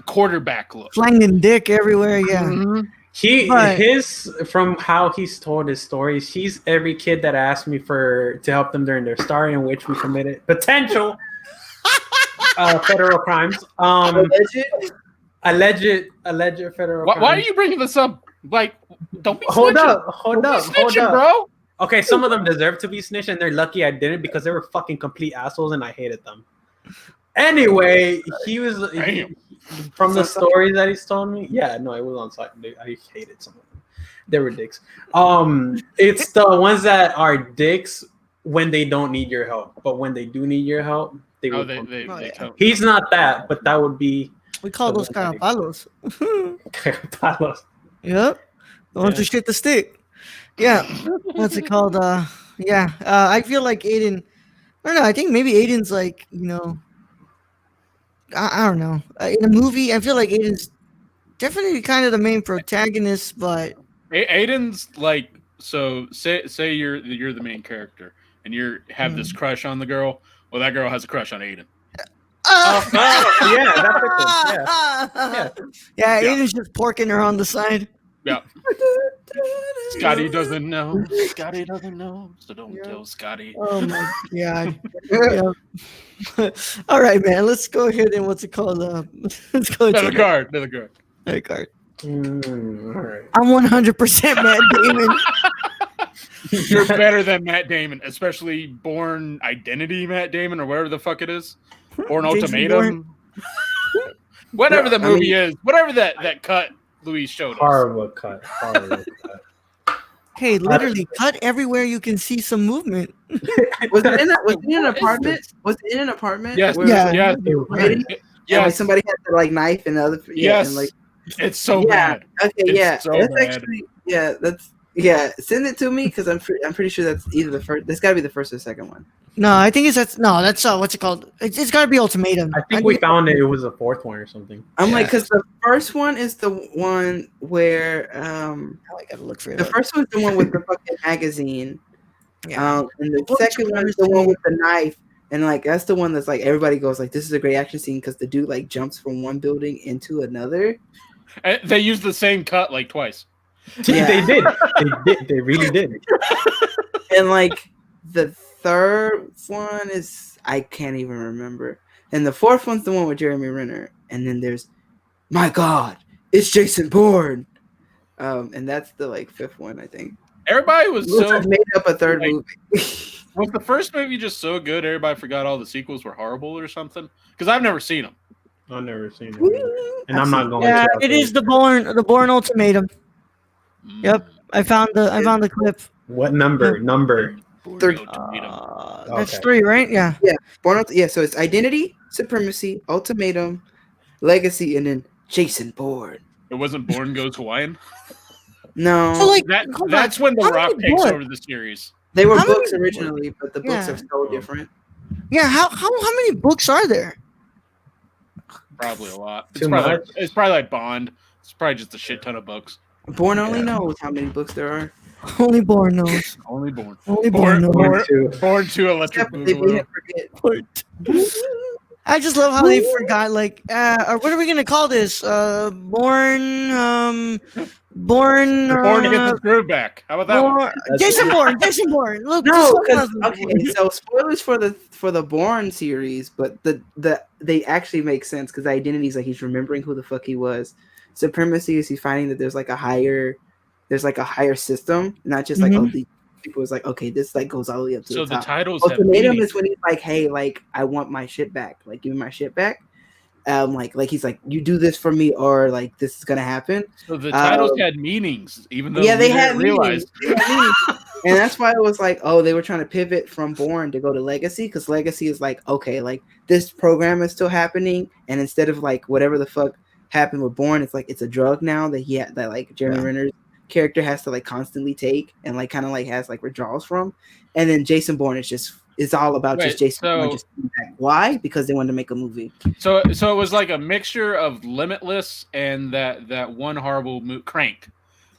quarterback look. Slanging dick everywhere. Yeah. Mm-hmm. His from how he's told his stories, he's every kid that asked me to help them during their story in which we committed potential federal crimes. Alleged federal crimes. Why are you bringing this up? Like, don't be Hold snitching. up, Bro. Okay, some of them deserve to be snitched, and they're lucky I didn't because they were fucking complete assholes and I hated them. Anyway, from the stories that he's told me. Yeah, no, it was on site. I hated some of them. They were dicks. It's the ones that are dicks when they don't need your help, but when they do need your help, they come. He's not that, but that would be. We call those carapalos. Carapalos. Yep. The ones who shit the stick. Yeah. What's it called? I feel like Ayden. I don't know. I think maybe Ayden's like, you know. I don't know. In a movie, I feel like Ayden's definitely kind of the main protagonist, but Ayden's like, so say you're the main character and you have this crush on the girl. Well, that girl has a crush on Ayden. Yeah, that's it. Yeah, Ayden's just porking her on the side. Yeah. Scotty doesn't know. Scotty doesn't know. So don't tell Scotty. Oh my god. Yeah. All right, man. Let's go ahead and what's it called? Let's go. Another card. Another card. All right. I'm 100% Matt Damon. You're better than Matt Damon, especially Born Identity Matt Damon or whatever the fuck it is. Born Jason Ultimatum. Whatever the I movie mean- is, whatever that cut Luis showed us. Horrible cut. Horrible cut. Hey, literally, cut everywhere you can see some movement. Was it in an What is apartment? this? Was it in an apartment? Yes, Where Yeah. yes, It was Ready? bad. Yeah, like yes, somebody had the like knife and the other. Yeah, yes. and like It's so yeah. bad. Okay, It's yeah, so that's bad. actually Send it to me because I'm pretty sure that's either the first. That's got to be the first or the second one. No, I think that's what's it called? It's got to be Ultimatum. I think we found it. It was the fourth one or something. I'm like, Yeah. because the first one is the one where Oh, I gotta look for it. the first one's the one with the fucking magazine. Yeah. And the Well, second one is the one with the knife, and like that's the one that's like everybody goes like, this is a great action scene because the dude like jumps from one building into another. And they used the same cut like twice. Yeah. They did. They did. They really did. And like the third one is I can't even remember, and the fourth one's the one with Jeremy Renner, and then there's, my God, it's Jason Bourne, and that's the like fifth one I think. Everybody was so. I've made up a third like- movie. Was the first movie just so good? Everybody forgot all the sequels were horrible or something? Because I've never seen them. I've never seen it, either. And I'm not going Yeah, to. it is the Born Ultimatum. Yep, I found the clip. What number? Number. Third. That's Okay. 3, right? Yeah. So it's Identity, Supremacy, Ultimatum, Legacy, and then Jason Bourne. It wasn't Born Goes Hawaiian. No, So like, That's when The How Rock many takes books? over the series. they were how many- books originally, but the books Yeah. are so different. Yeah. How many books are there? Probably a lot. It's Too probably, much? it's probably like Bond. It's probably just a shit ton of books. Bourne only knows how many books there are. Only Born knows. Only Born. Only Born knows. Born two. Born to Electric Except they made Boogaloo. him forget. I just love how they forgot, like, or what are we gonna call this? Born. Born to get the groove back. How about that one? Jason Bourne. Jason Bourne. Look, No, just because look okay, so spoilers for the Bourne series, but they actually make sense because the identity is like he's remembering who the fuck he was. Supremacy is he's finding that there's like a higher system, not just like these people. Is like okay, this like goes all the way up to So the the top. titles have Ultimatum meaning. is when he's like, hey, like I want my shit back, like give me my shit back. Like he's like, you do this for me, or like this is gonna happen. So the titles had meanings, even though Yeah, they we had didn't realize. meanings. They had meanings. And that's why it was like, oh, they were trying to pivot from Bourne to go to Legacy because Legacy is like, okay, like this program is still happening, and instead of like whatever the fuck happened with Bourne, it's like it's a drug now that like Jeremy Renner's character has to like constantly take and like kind of like has like withdrawals from, and then Jason Bourne is all about just Jason Bourne just coming back. Why? Because they wanted to make a movie. So it was like a mixture of Limitless and that one horrible Crank,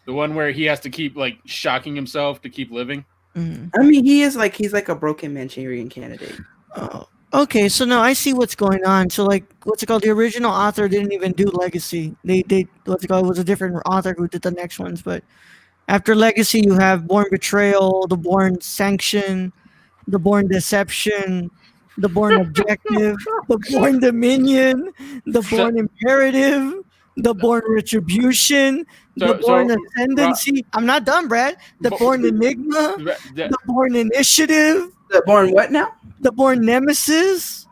the one where he has to keep like shocking himself to keep living. Mm-hmm. I mean, he's like a broken Manchurian candidate. Oh, okay, so now I see what's going on. So like, what's it called? The original author didn't even do Legacy. They what's it called? It was a different author who did the next ones. But after Legacy, you have Born Betrayal, the Born Sanction, the Born Deception, the Born Objective, the Born Dominion, the Born Imperative, the Born Retribution, the Born Ascendancy. I'm not done, Brad. The Born Enigma, the Born Initiative. The Born what now? The Born Nemesis,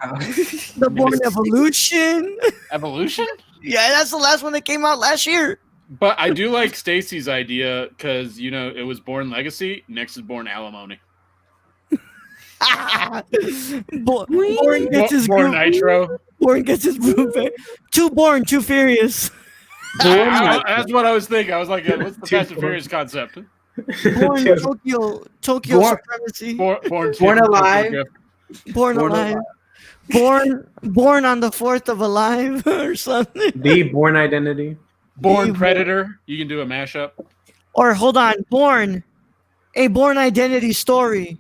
the Born Evolution. Evolution? Yeah, that's the last one that came out last year. But I do like Stacy's idea because it was Born Legacy. Next is Born Alimony. Born gets his Born groove. Nitro. Born gets his groove back. Too Born, too furious. That's what I was thinking. I was like, what's the Fast and Furious concept? Born Tokyo Supremacy. Born Alive. Born Alive. Born on the 4th of Alive or something. The Born Identity. Born Predator. You can do a mashup. Or hold on, a Born Identity story.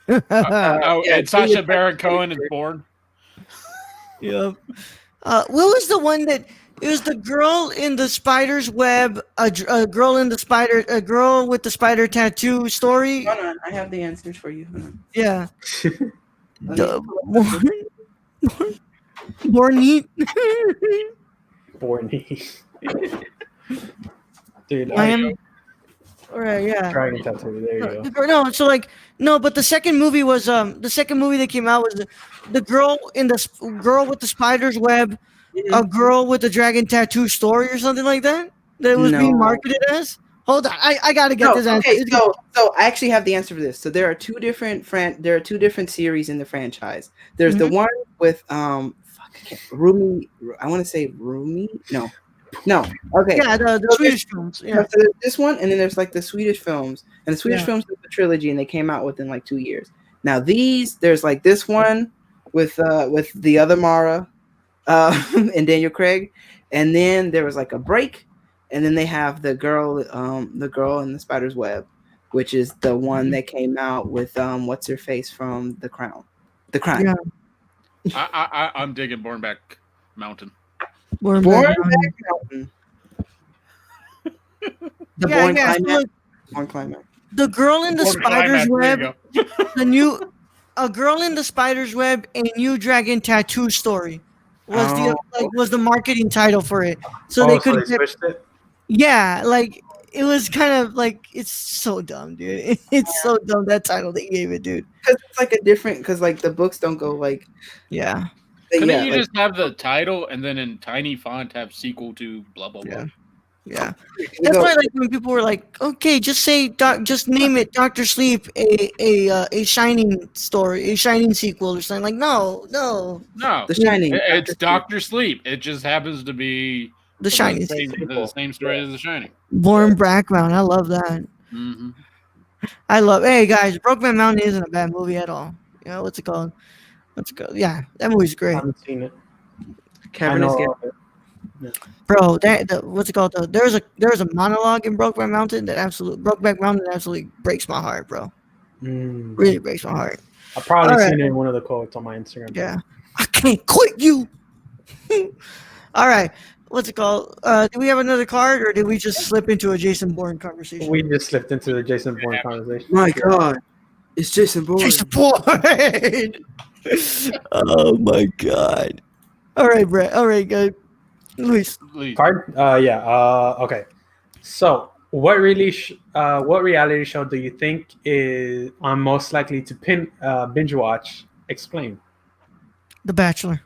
And Sacha Baron Cohen is Born. Yep. What was the one that it was the girl in the spider's web, a girl with the spider tattoo story? Hold on, I have the answers for you. Yeah. Born neat. Borny. Dude, I am. All right, yeah. Dragon Tattoo. There you go. No, so like no, but the second movie was the second movie that came out was the girl in the girl with the spider's web, a girl with the dragon tattoo story or something like that. That it was being No. marketed as. Hold on, I gotta get No, this answer. okay, so I actually have the answer for this. So there are two different series in the franchise. There's the one with Rumi. I want to say Rumi. No. Okay. Yeah, the Swedish films. Yeah. So there's this one, and then there's like the Swedish films, and the Swedish Yeah. films is a trilogy, and they came out within like 2 years. Now there's like this one with the other Mara, and Daniel Craig, and then there was like a break, and then they have the girl in the spider's web, which is the one that came out with what's her face from The Crown. Yeah. I'm digging Born Back Mountain. Born Back Back Mountain. The Yeah, Born yeah, so Climax. look, Born Climax. the girl in the Born spider's Climax, there you web, a girl in the spider's web, a new dragon tattoo story was the marketing title for it. So they could switched it. yeah, like it was kind of like it's so dumb, dude. It's so dumb that title they gave it, dude. Because it's like a different, because like the books don't go like. Yeah. Couldn't you just have the title and then in tiny font have sequel to blah blah blah? Yeah. That's why, like, when people were like, "Okay, just just name it Doctor Sleep, a Shining story, a Shining sequel, or something." Like, no, The Shining. It's Doctor Sleep. It just happens to be the Shining the same story as The Shining. Born Background. I love that. Mm-hmm. I love. Hey guys, Brokeback Mountain isn't a bad movie at all. You know what's it called? Yeah, that movie's great. I haven't seen it. Kevin is getting. Bro, what's it called? There's a monologue in Brokeback Mountain that absolutely breaks my heart, bro. Really breaks my heart. I've probably seen it in one of the quotes on my Instagram. Yeah, I can't quit you. All right, what's it called? Do we have another card, or did we just slip into a Jason Bourne conversation? We just slipped into the Jason Bourne conversation. My God, it's Jason Bourne. Jason Bourne. Oh my God. All right, Brett. All right, good. Luis. Card? Okay. So, what reality show do you think is I'm most likely to binge watch? Explain. The Bachelor.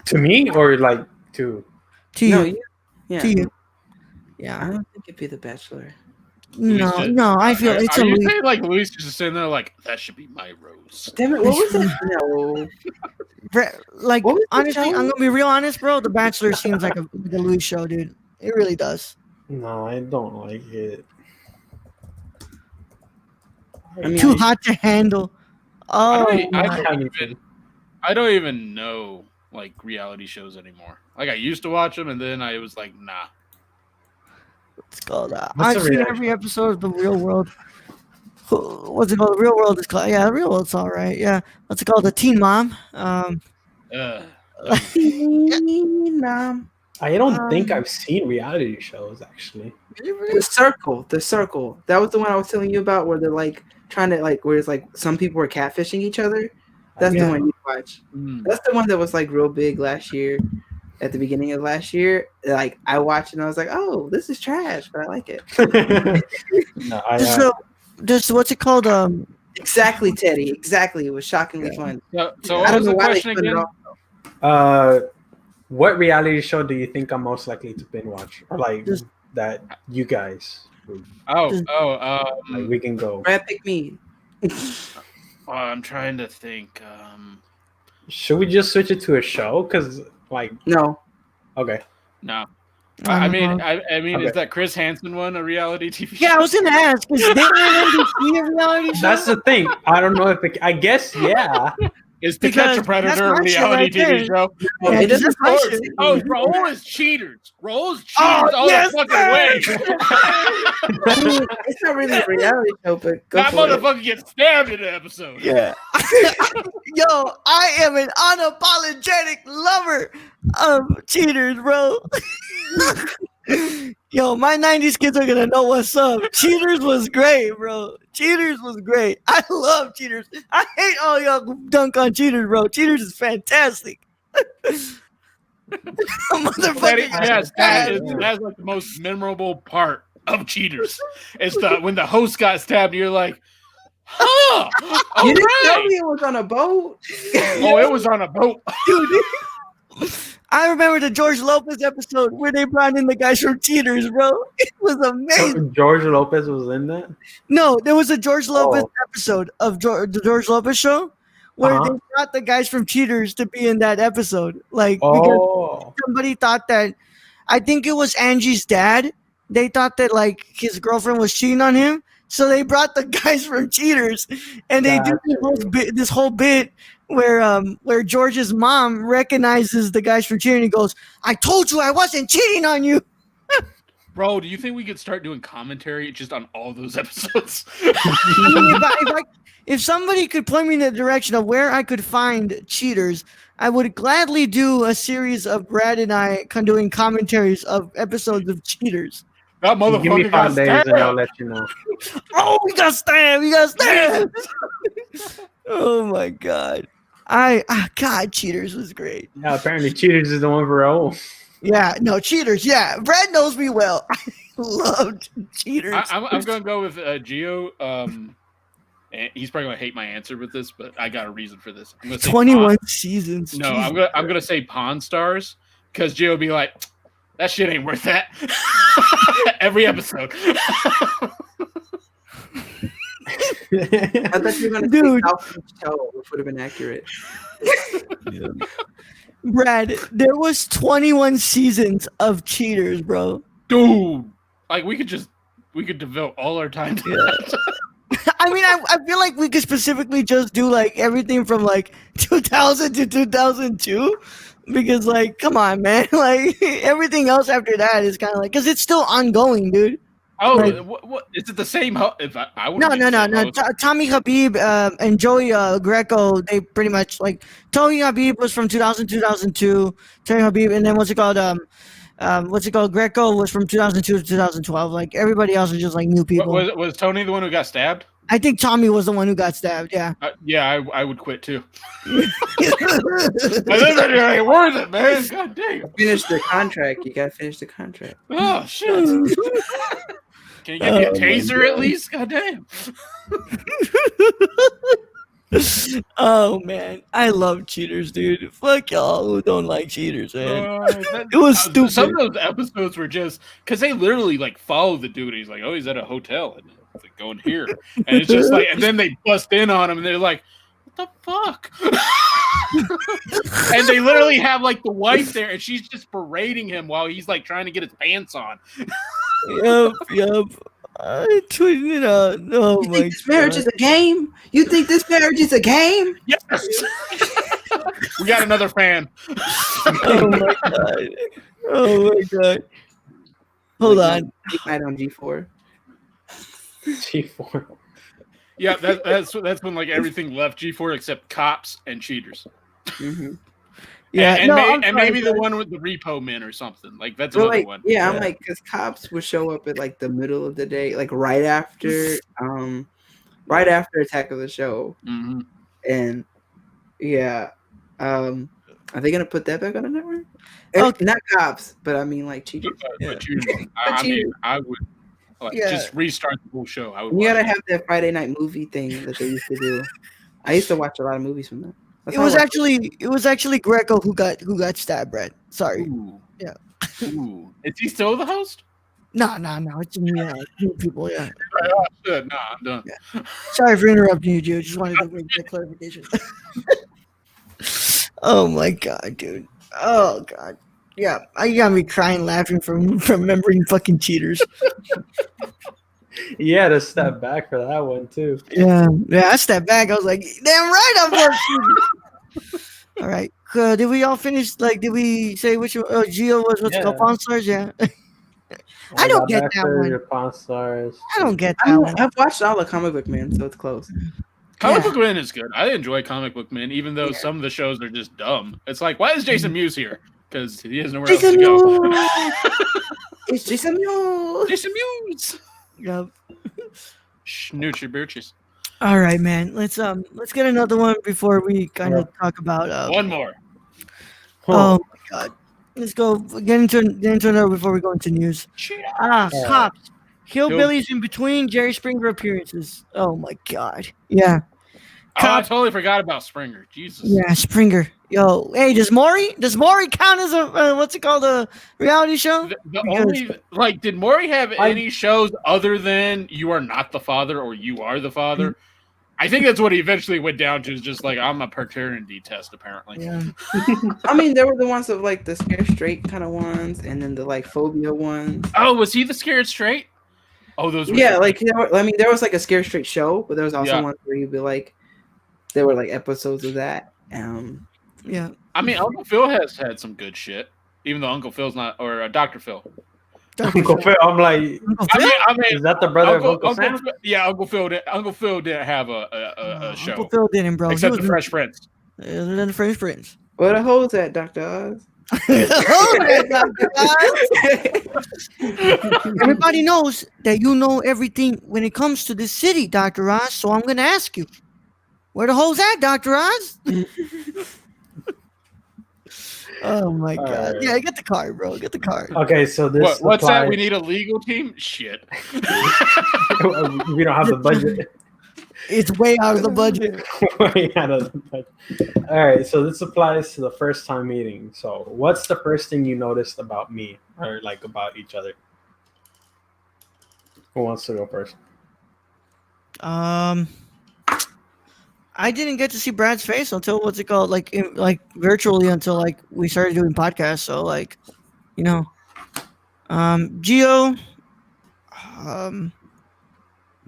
To me or like to you? No, yeah. To you. I Yeah. don't think it'd be The Bachelor. No. I feel it's Are a you Luis. saying like Luis just sitting there like that should be my rose? Damn it! What was that? No. Brett, like, What was the honestly, show? I'm gonna be real honest, bro. The Bachelor seems like a Luis show, dude. It really does. No, I don't like it. I mean, Too hot to handle. Oh, I don't even know like reality shows anymore. Like I used to watch them, and then I was like, nah. it's called. What's I've the seen reaction? every episode of The Real World. What's it called? The Real World is called. Yeah, The Real World's all right. Yeah, what's it called? The Teen Mom. Mom. I don't think I've seen reality shows actually. The Circle. That was the one I was telling you about, where they're like trying to like, where it's like some people were catfishing each other. That's the one you watch. That's the one that was like real big last year, at the beginning of last year. Like I watched it and I was like, oh, this is trash, but I like it. No, Just what's it called? Exactly, Teddy. Exactly. It was shockingly fun. So I what don't was know the why they question put it again? off. What reality show do you think I'm most likely to binge watch, or like that you guys? Like we can go. Brad, pick me. I'm trying to think. Should we just switch it to a show? Cause like no. Okay. No. I mean, Okay. is that Chris Hansen one a reality TV show? Yeah, I was gonna ask. Is there an NBC a reality show? That's the thing. I don't know if I guess yeah. Is To Because Catch a Predator that's a my shit reality right TV there. show? Yeah, It doesn't that's my force shit. it. Oh, Raul is cheaters. Raul's cheaters all yes, the fucking sir. way. I mean, it's not really a reality show, but go That for it. motherfucker gets stabbed in the episode. Yeah. Yo, I am an unapologetic lover of cheaters, bro. Yo, my 90s kids are gonna know what's up. Cheaters was great, bro. Cheaters was great. I love Cheaters. I hate all y'all who dunk on Cheaters, bro. Cheaters is fantastic. Motherfucker. Yes, that is like the most memorable part of Cheaters. It's when the host got stabbed, you're like, huh, all You didn't tell right. me it was on a boat. Oh, it was on a boat. Dude, I remember the George Lopez episode where they brought in the guys from Cheaters, bro. It was amazing. George Lopez was in that. No, there was a George Lopez episode of the George Lopez show where they brought the guys from Cheaters to be in that episode. Like, because somebody thought that, I think it was Angie's dad. They thought that like his girlfriend was cheating on him. So they brought the guys from Cheaters, and they did this whole bit where George's mom recognizes the guys from Cheaters and he goes, "I told you I wasn't cheating on you." Bro, do you think we could start doing commentary just on all those episodes? I mean, if somebody could point me in the direction of where I could find Cheaters, I would gladly do a series of Brad and I doing commentaries of episodes of Cheaters. That motherfucker Give me 5 days and I'll let you know. Oh, we got stabbed! We got stabbed! Oh my god! God, Cheaters was great. Yeah, apparently Cheaters is the one for Raul. Yeah, no, Cheaters. Yeah, Brad knows me well. I loved Cheaters. I'm gonna go with Gio. And he's probably gonna hate my answer with this, but I got a reason for this. I'm gonna say 21 seasons. No, I'm gonna say Pawn Stars because Gio will be like, that shit ain't worth that. Every episode. I thought you were going to say South Beach Toe, which would have been accurate. Yeah. Brad, there was 21 seasons of Cheaters, bro. Dude, like we could devote all our time to that. I mean, I feel like we could specifically just do like everything from like 2000 to 2002. Because, like, come on, man. Like, everything else after that is kind of like, because it's still ongoing, dude. Oh, like, what is it the same? If I would no. Tommy Habib and Joey Greco, they pretty much like Tommy Habib was from 2000 2002. Tommy Habib, and then what's it called? Greco was from 2002 to 2012. Like everybody else was just like new people. Was Tony the one who got stabbed? I think Tommy was the one who got stabbed. Yeah. I would quit too. I think that ain't worth it, man. God damn. Finish the contract. You gotta finish the contract. Oh shit. Can you give me a taser at least? God damn. Oh man, I love Cheaters, dude. Fuck y'all who don't like Cheaters, man. It was stupid. Some of those episodes were just because they literally like follow the dude. He's like, oh, he's at a hotel and it's like going here, and it's just like, and then they bust in on him and they're like, what the fuck? And they literally have like the wife there, and she's just berating him while he's like trying to get his pants on. Yep. I tweeted it out. Oh my this marriage is a game? You think this marriage is a game? Yes. We got another fan. Oh my god. Oh my god. Hold on. Night on G4. G4. Yeah, that's when like everything left G4 except Cops and Cheaters. Mm-hmm. Yeah, and maybe the one with the repo men or something. Like that's another one. Yeah, I'm like, because Cops would show up at like the middle of the day, like right after Attack of the Show. Mm-hmm. And yeah, are they gonna put that back on the network? Okay. Not Cops, but I mean like Cheaters. I would just restart the whole show. You gotta have that Friday night movie thing that they used to do. I used to watch a lot of movies from that. It was actually Greco who got stabbed, Brett. Sorry. Ooh. Yeah. Ooh. Is he still the host? No. It's new people, yeah. Oh, shit. No, I'm done. Yeah. Sorry for interrupting you, Joe. Just wanted to bring that clarification. Oh my god, dude. Oh god. Yeah, you got me crying laughing from remembering fucking Cheaters. You had to step back for that one too. Yeah, I stepped back. I was like, damn right I'm working. All right. Did we all finish? Like, did we say which one? Oh, Gio was what's called Pawn Stars? Yeah. I don't get that one. Pawn Stars. I don't get that one. I've watched all the Comic Book Man, so it's close. Comic Book Man is good. I enjoy Comic Book Man, even though some of the shows are just dumb. It's like, why is Jason Mewes here? Because he has nowhere else to go. It's Jason Mewes. Jason Mewes. Yep. Schnoocher Birches. All right, man. Let's get another one before we kind of talk about one more. Oh my god. Let's go get into another before we go into news. Cops. Hillbillies in between Jerry Springer appearances. Oh my god. Yeah. Oh, I totally forgot about Springer. Jesus. Yeah, Springer. Yo, hey, does Maury count as a what's it called, a reality show? The only did Maury have any shows other than You Are Not the Father or You Are the Father? I think that's what he eventually went down to. Is just like, I'm a paternity test, apparently. Yeah. I mean, there were the ones of like the scared straight kind of ones, and then the like phobia ones. Oh, was he the scared straight? Oh, those were there was like a scared straight show, but there was also ones where you'd be like, there were like episodes of that. Yeah. I mean, Uncle Phil has had some good shit, even though Uncle Phil's not, or Dr. Phil. Uncle Phil. I'm like, I mean, is that the brother of Uncle Sam? Yeah, Uncle Phil didn't have a show. Uncle Phil didn't, bro. Except the Fresh Prince. Other than the Fresh Prince. Where the hoes at, Dr. Oz? Everybody knows that you know everything when it comes to this city, Dr. Oz. So I'm gonna ask you, where the hoes at, Dr. Oz? Oh my god! Right. Yeah, get the card, bro. Get the card. Okay, so this. What's that? We need a legal team. Shit. We don't have the budget. It's way out of the budget. Way out of the budget. All right, so this applies to the first time meeting. So, what's the first thing you noticed about me, or like about each other? Who wants to go first? I didn't get to see Brad's face until like virtually until like we started doing podcasts. So like, you know, Gio,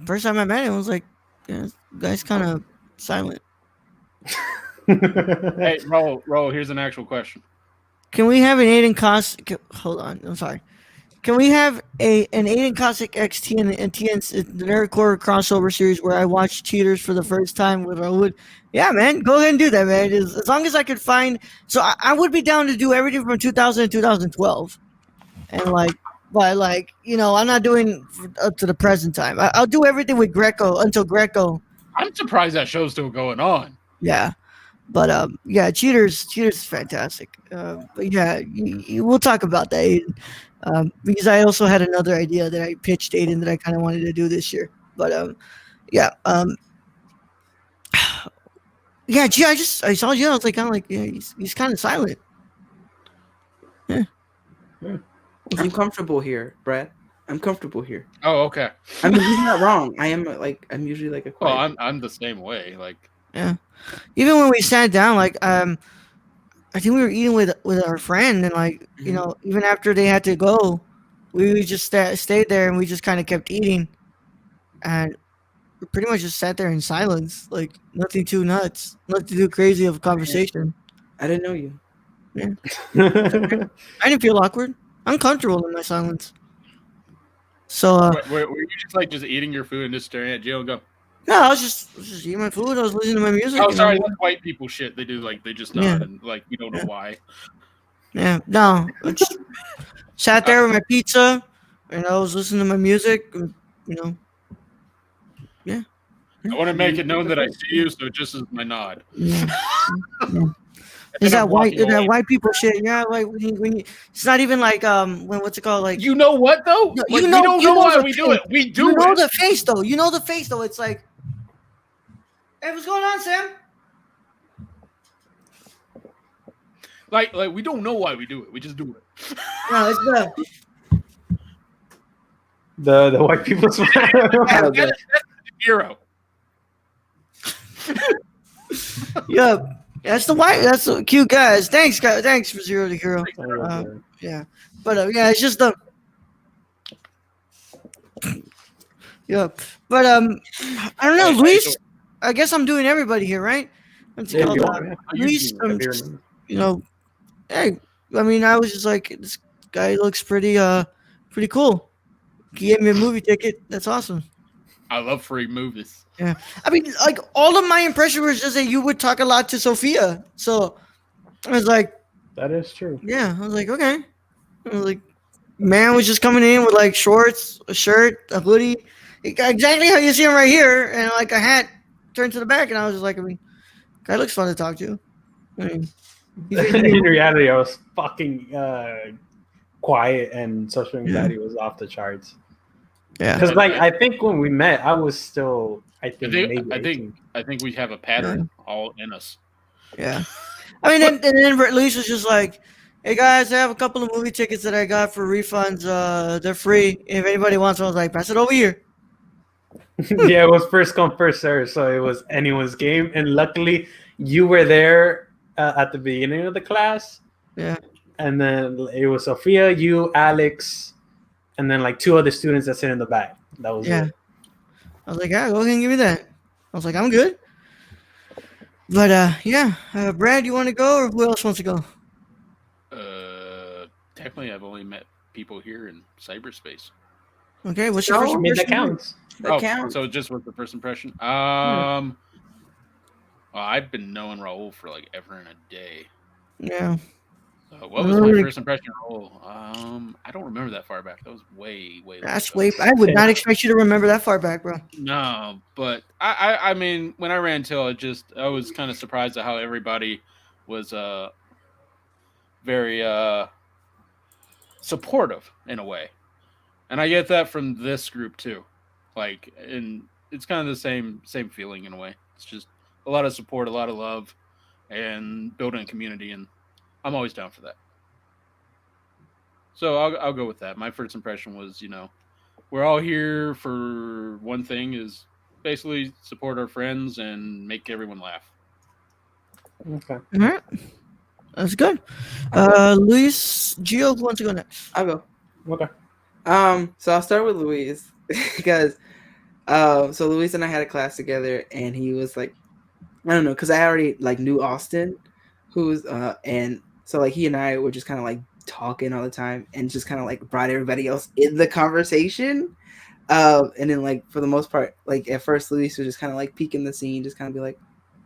first time I met him, I was like, yeah, this guy's kind of silent. Hey, roll. Here's an actual question. Can we have an Ayden Cossack? Hold on, I'm sorry. Can we have an Ayden Cossack XT and the Nerdcore crossover series where I watch Cheaters for the first time with Raul? Yeah, man, go ahead and do that, man. As long as I could find, so I would be down to do everything from 2000 to 2012, and but you know, I'm not doing up to the present time. I'll do everything with Greco until Greco. I'm surprised that show's still going on. Yeah. But yeah, Cheaters is fantastic. But yeah, we'll talk about that, Ayden. Because I also had another idea that I pitched Ayden that I kind of wanted to do this year. But yeah, yeah. Gee, I saw you. I was like, yeah, he's kind of silent. Yeah. I'm comfortable here, Brad. I'm comfortable here. Oh, okay. I mean, he's not wrong. I'm usually like a quiet. Well, I'm the same way. Like, yeah. Even when we sat down, like I think we were eating with our friend, and like, you know, even after they had to go, we just stayed there and we just kind of kept eating, and we pretty much just sat there in silence, like nothing too nuts, nothing too crazy of a conversation. I didn't know you. Yeah. I didn't feel awkward. I'm comfortable in my silence. So were you just eating your food and just staring at Jill and go? No, I was just eating my food. I was listening to my music. Oh, sorry, that's white people shit. They do they just nod and like you don't know why. Yeah, no, I just sat there with my pizza, and I was listening to my music. And, you know, yeah. I want to make it known that I see you, so just as my nod. Yeah. Is that white people shit? Yeah, like when you, it's not even like what's it called? Like, you know what though? No, we don't know why we do it. We do. You know the face though. You know the face though. It's like, hey, what's going on, Sam? Like we don't know why we do it. We just do it. No, it's the white people smile. That's the hero. Yeah. That's the cute guys. Thanks, guys. Thanks for Zero to Hero. Yeah, but yeah, it's just the. Yeah, but I don't know, Luis. I guess I'm doing everybody here, right? Luis, you know, hey, I mean, I was just like, this guy looks pretty cool. He gave me a movie ticket. That's awesome. I love free movies. Yeah, I mean, like all of my impression was just that you would talk a lot to Sophia, so I was like, that is true. Yeah, I was like, okay. I was like, man was just coming in with like shorts, a shirt, a hoodie, exactly how you see him right here, and like a hat turned to the back, and I was just like, I mean, guy looks fun to talk to. I mean, In reality, I was fucking quiet, and social anxiety was off the charts. Yeah. Because like I think when we met, I was still maybe I 18. think we have a pattern all in us. Yeah. I mean, and then Luis was just like, "Hey guys, I have a couple of movie tickets that I got for refunds. They're free. If anybody wants one," I was like, "Pass it over here." Yeah, it was first come first serve, so it was anyone's game. And luckily, you were there at the beginning of the class. Yeah. And then it was Sophia, you, Alex, and then like 2 other students that sit in the back. That was it. I was like, "Yeah, go ahead and give me that." I was like, "I'm good." But Brad, you want to go, or who else wants to go? Technically, I've only met people here in cyberspace. Okay, what's your first I mean, impression? that counts. That counts. So just with the first impression. Well, I've been knowing Raul for like ever and a day. Yeah. So what was my first impression of Raul? I don't remember that far back. That was way. That's way. I would not expect you to remember that far back, bro. No, but I mean, when I ran till, I was kind of surprised at how everybody was very supportive in a way, and I get that from this group too. Like, and it's kind of the same feeling in a way. It's just a lot of support, a lot of love, and building a community, and I'm always down for that. So I'll go with that. My first impression was, we're all here for one thing, is basically support our friends and make everyone laugh. Okay. All right. That's good. Luis, Gio, who wants to go next? I'll go. Okay. So I'll start with Luis because so Luis and I had a class together, and he was like, I don't know, because I already like knew Austin, who's and so like he and I were just kind of like talking all the time, and just kind of like brought everybody else in the conversation. And then like for the most part, like at first Luis was just kind of like peeking the scene, just kind of be like,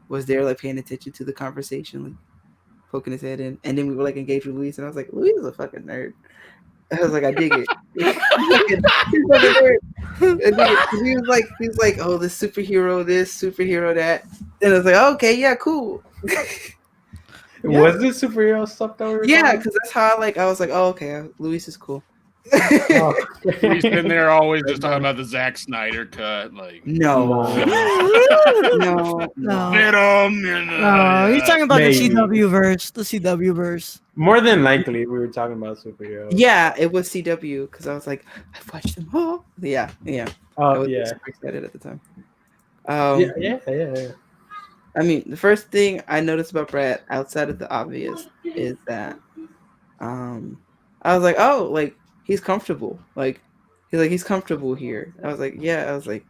was there like paying attention to the conversation, like poking his head in, and then we were like engaged with Luis, and I was like, Luis is a fucking nerd. I was like, I dig it. He's fucking nerd. He was like, oh, this, superhero that, and I was like, oh, okay, yeah, cool. Yeah. Was this superhero stuff that we were Yeah, because that's how I was like, oh, okay, Luis is cool. He's been there always just talking about the Zack Snyder cut, like no. He's talking about the CW verse. More than likely, we were talking about superheroes. Yeah, it was CW because I was like, I've watched them all. Yeah. Oh, I yeah. was excited at the time. Yeah. I mean, the first thing I noticed about Brad, outside of the obvious, is that I was like, oh, like he's comfortable. Like he's comfortable here. I was like, yeah. I was like,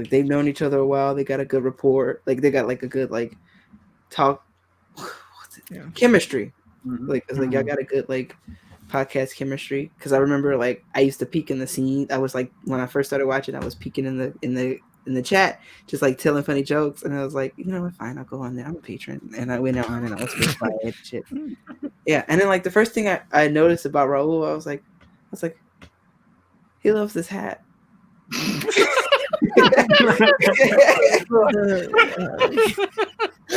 they've known each other a while. They got a good rapport. Like they got like a good like talk. Chemistry. Mm-hmm. Like it's like y'all got a good like podcast chemistry. Because I remember like I used to peek in the scene. I was like when I first started watching, I was peeking in the chat, just like telling funny jokes, and I was like, you know what, fine, I'll go on there. I'm a patron, and I went on and I was really quiet and shit. Yeah, and then like the first thing I noticed about Raul, I was like, he loves this hat.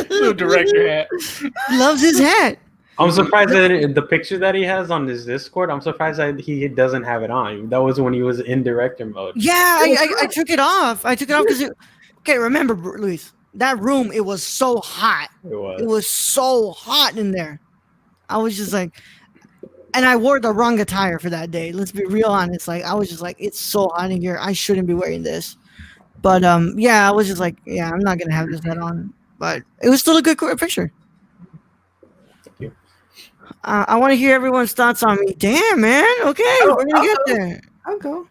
Little director hat. He loves his hat. I'm surprised that the picture that he has on his Discord, I'm surprised that he doesn't have it on. That was when he was in director mode. Yeah, I took it off. I took it off because okay, remember, Luis, that room, it was so hot. It was so hot in there. I was just like, and I wore the wrong attire for that day. Let's be real honest. Like, I was just like, it's so hot in here. I shouldn't be wearing this. But yeah, I was just like, yeah, I'm not gonna have this hat on. But it was still a good picture. Thank you. I want to hear everyone's thoughts on me. Damn, man. Okay, we're gonna get there. I'll go.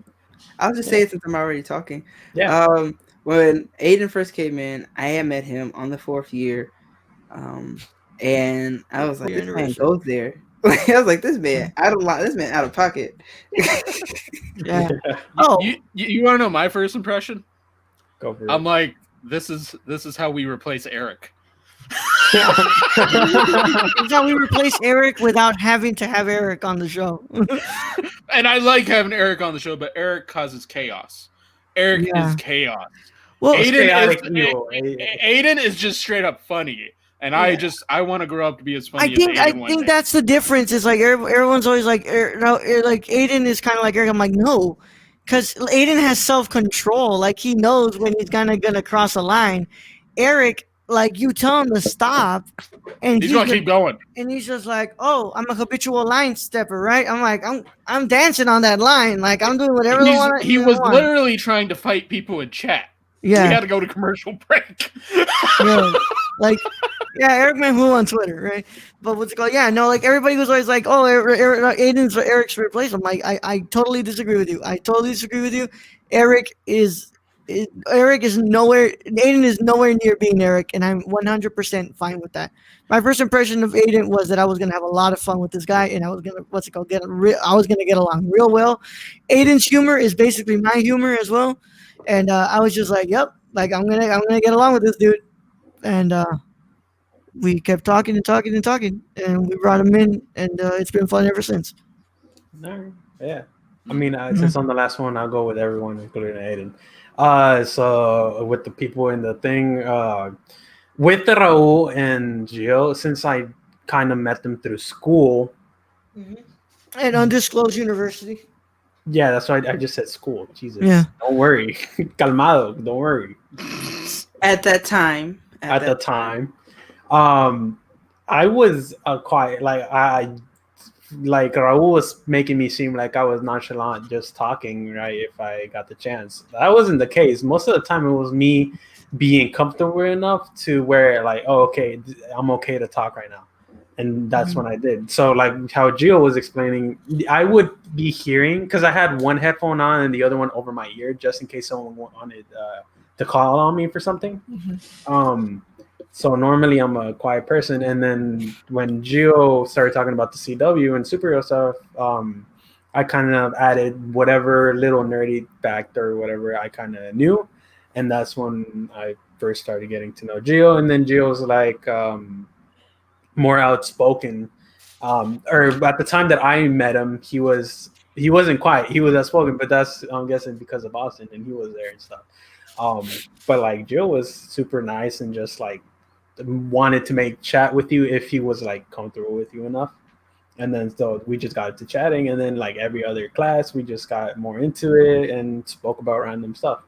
I'll just say it since I'm already talking. Yeah. When Ayden first came in, I had met him on the 4th year, and I was like, this man goes there. I was like, this man out of pocket. Yeah. Oh, you want to know my first impression? Go for it. I'm like, this is how we replace Eric. That's how we replace Eric without having to have Eric on the show. And I like having Eric on the show, but Eric causes chaos. Eric is chaos. Well, Ayden is just straight up funny. And I want to grow up to be as I funny as think I Ayden one think day. that's the difference. Is like everyone's always like, no, like Aiden is kind of like Eric. I'm like, no, because Aiden has self control. Like he knows when he's gonna cross a line. Eric, like you tell him to stop, and He's gonna keep going. he's just like, oh, I'm a habitual line stepper, right? I'm like, I'm dancing on that line. Like I'm doing whatever I want. He was literally trying to fight people in chat. Yeah. We had to go to commercial break. Yeah. Like, yeah, Eric Manhul on Twitter, right? But what's it called? Yeah, no, like everybody was always like, oh, Aiden's Eric's replacement. I'm like, I totally disagree with you. I totally disagree with you. Eric is nowhere. Aiden is nowhere near being Eric, and I'm 100% fine with that. My first impression of Aiden was that I was gonna have a lot of fun with this guy, and I was gonna I was gonna get along real well. Aiden's humor is basically my humor as well, and I was just like, yep, like I'm gonna get along with this dude, and we kept talking and talking and talking, and we brought him in, and it's been fun ever since. No, yeah. I mean, since I'm the last one, I'll go with everyone, including Aiden. So with the people in the thing, with Raul and Gio, since I kind of met them through school. At undisclosed university. Yeah, that's why I just said school. Jesus. Yeah. Don't worry. Calmado. Don't worry. At that time. At the time. I was quiet. Like Raul was making me seem like I was nonchalant, just talking, right, if I got the chance. That wasn't the case. Most of the time it was me being comfortable enough to where, like, oh, okay, I'm okay to talk right now. And that's when I did. So, like how Gio was explaining, I would be hearing, because I had one headphone on and the other one over my ear, just in case someone wanted to call on me for something. So normally I'm a quiet person, and then when Gio started talking about the CW and superhero stuff, I kind of added whatever little nerdy fact or whatever I kind of knew, and that's when I first started getting to know Gio. And then Gio's like more outspoken, or at the time that I met him, he wasn't quiet. He was outspoken, but that's, I'm guessing, because of Boston, and he was there and stuff. But like Gio was super nice and just like wanted to make chat with you if he was like comfortable with you enough. And then so we just got to chatting, and then like every other class we just got more into it and spoke about random stuff.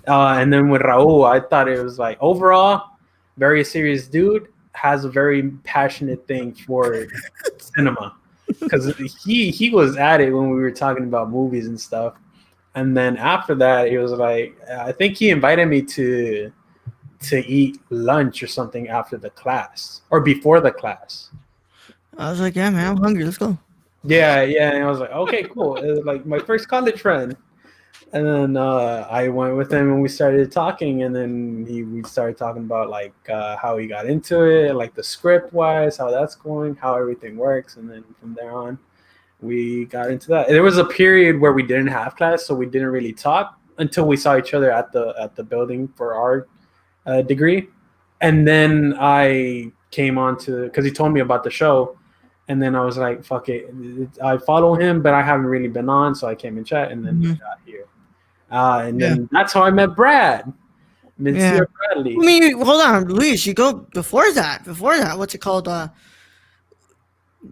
And then with Raul, I thought it was like overall very serious dude, has a very passionate thing for cinema, because he was at it when we were talking about movies and stuff. And then after that, he was like, I think he invited me to eat lunch or something after the class or before the class. I was like, yeah, man, I'm hungry. Let's go. Yeah. And I was like, okay, cool. It was like my first college friend. And then I went with him and we started talking. And then we started talking about like how he got into it, like the script wise, how that's going, how everything works. And then from there on, we got into that. There was a period where we didn't have class, so we didn't really talk until we saw each other at the building for our degree. And then I came on to, because he told me about the show, and then I was like, fuck it, I follow him, but I haven't really been on, so I came and chat, and then we got here. And then that's how I met Brad. Monsieur Bradley. I mean, hold on, Luis, you go before that, what's it called?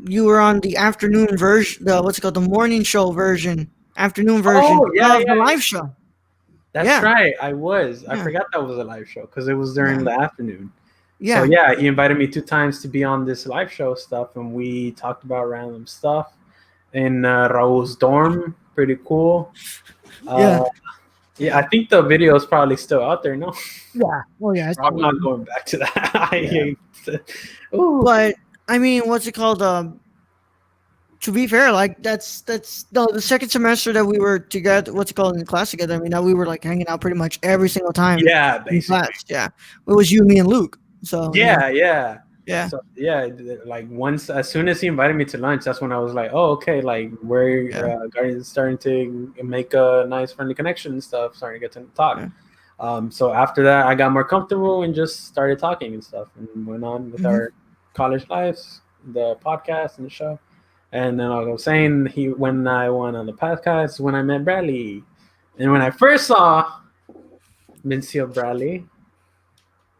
You were on the afternoon version, the morning show version, afternoon version of the live show. That's right. I was. I forgot that was a live show because it was during the afternoon. Yeah. So he invited me 2 times to be on this live show stuff, and we talked about random stuff in Raul's dorm. Pretty cool. I think the video is probably still out there. No. Yeah. Oh yeah. I'm not going back to that. I hate it. But I mean, what's it called? To be fair, like that's the second semester that we were together. What's it called, in class together? I mean, we were like hanging out pretty much every single time. Yeah, basically. In class. Yeah, it was you, me, and Luke. So yeah. So, like once, as soon as he invited me to lunch, that's when I was like, oh, okay, like we're starting to make a nice friendly connection and stuff, starting to get to talk. So after that, I got more comfortable and just started talking and stuff, and went on with our college lives, the podcast and the show. And then I was saying, when I went on the podcast, when I met Bradley, and when I first saw Monsieur Bradley,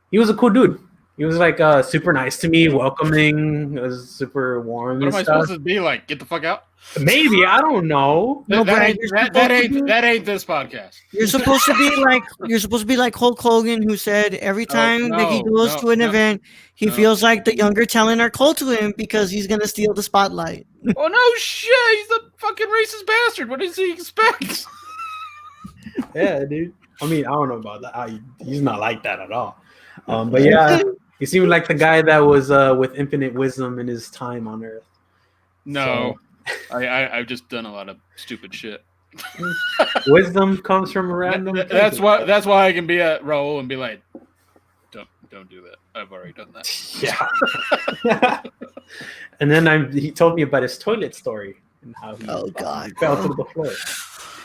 he was a cool dude. He was like super nice to me, welcoming. It was super warm What and am I stuff. supposed to be like? Get the fuck out. Maybe I don't know. No, that, Brad, ain't, you're that, supposed that to ain't be- that ain't this podcast. You're supposed to be like Hulk Hogan, who said every time that he goes to an event, he feels like the younger talent are cold to him because he's gonna steal the spotlight. Oh no shit! He's a fucking racist bastard. What does he expect? Yeah, dude. I mean, I don't know about that. He's not like that at all. But yeah, he seemed like the guy that was with infinite wisdom in his time on Earth. No, I've just done a lot of stupid shit. Wisdom comes from a random. That's why I can be at Raul and be like, don't do that. I've already done that. Yeah. And then he told me about his toilet story and how he fell to the floor.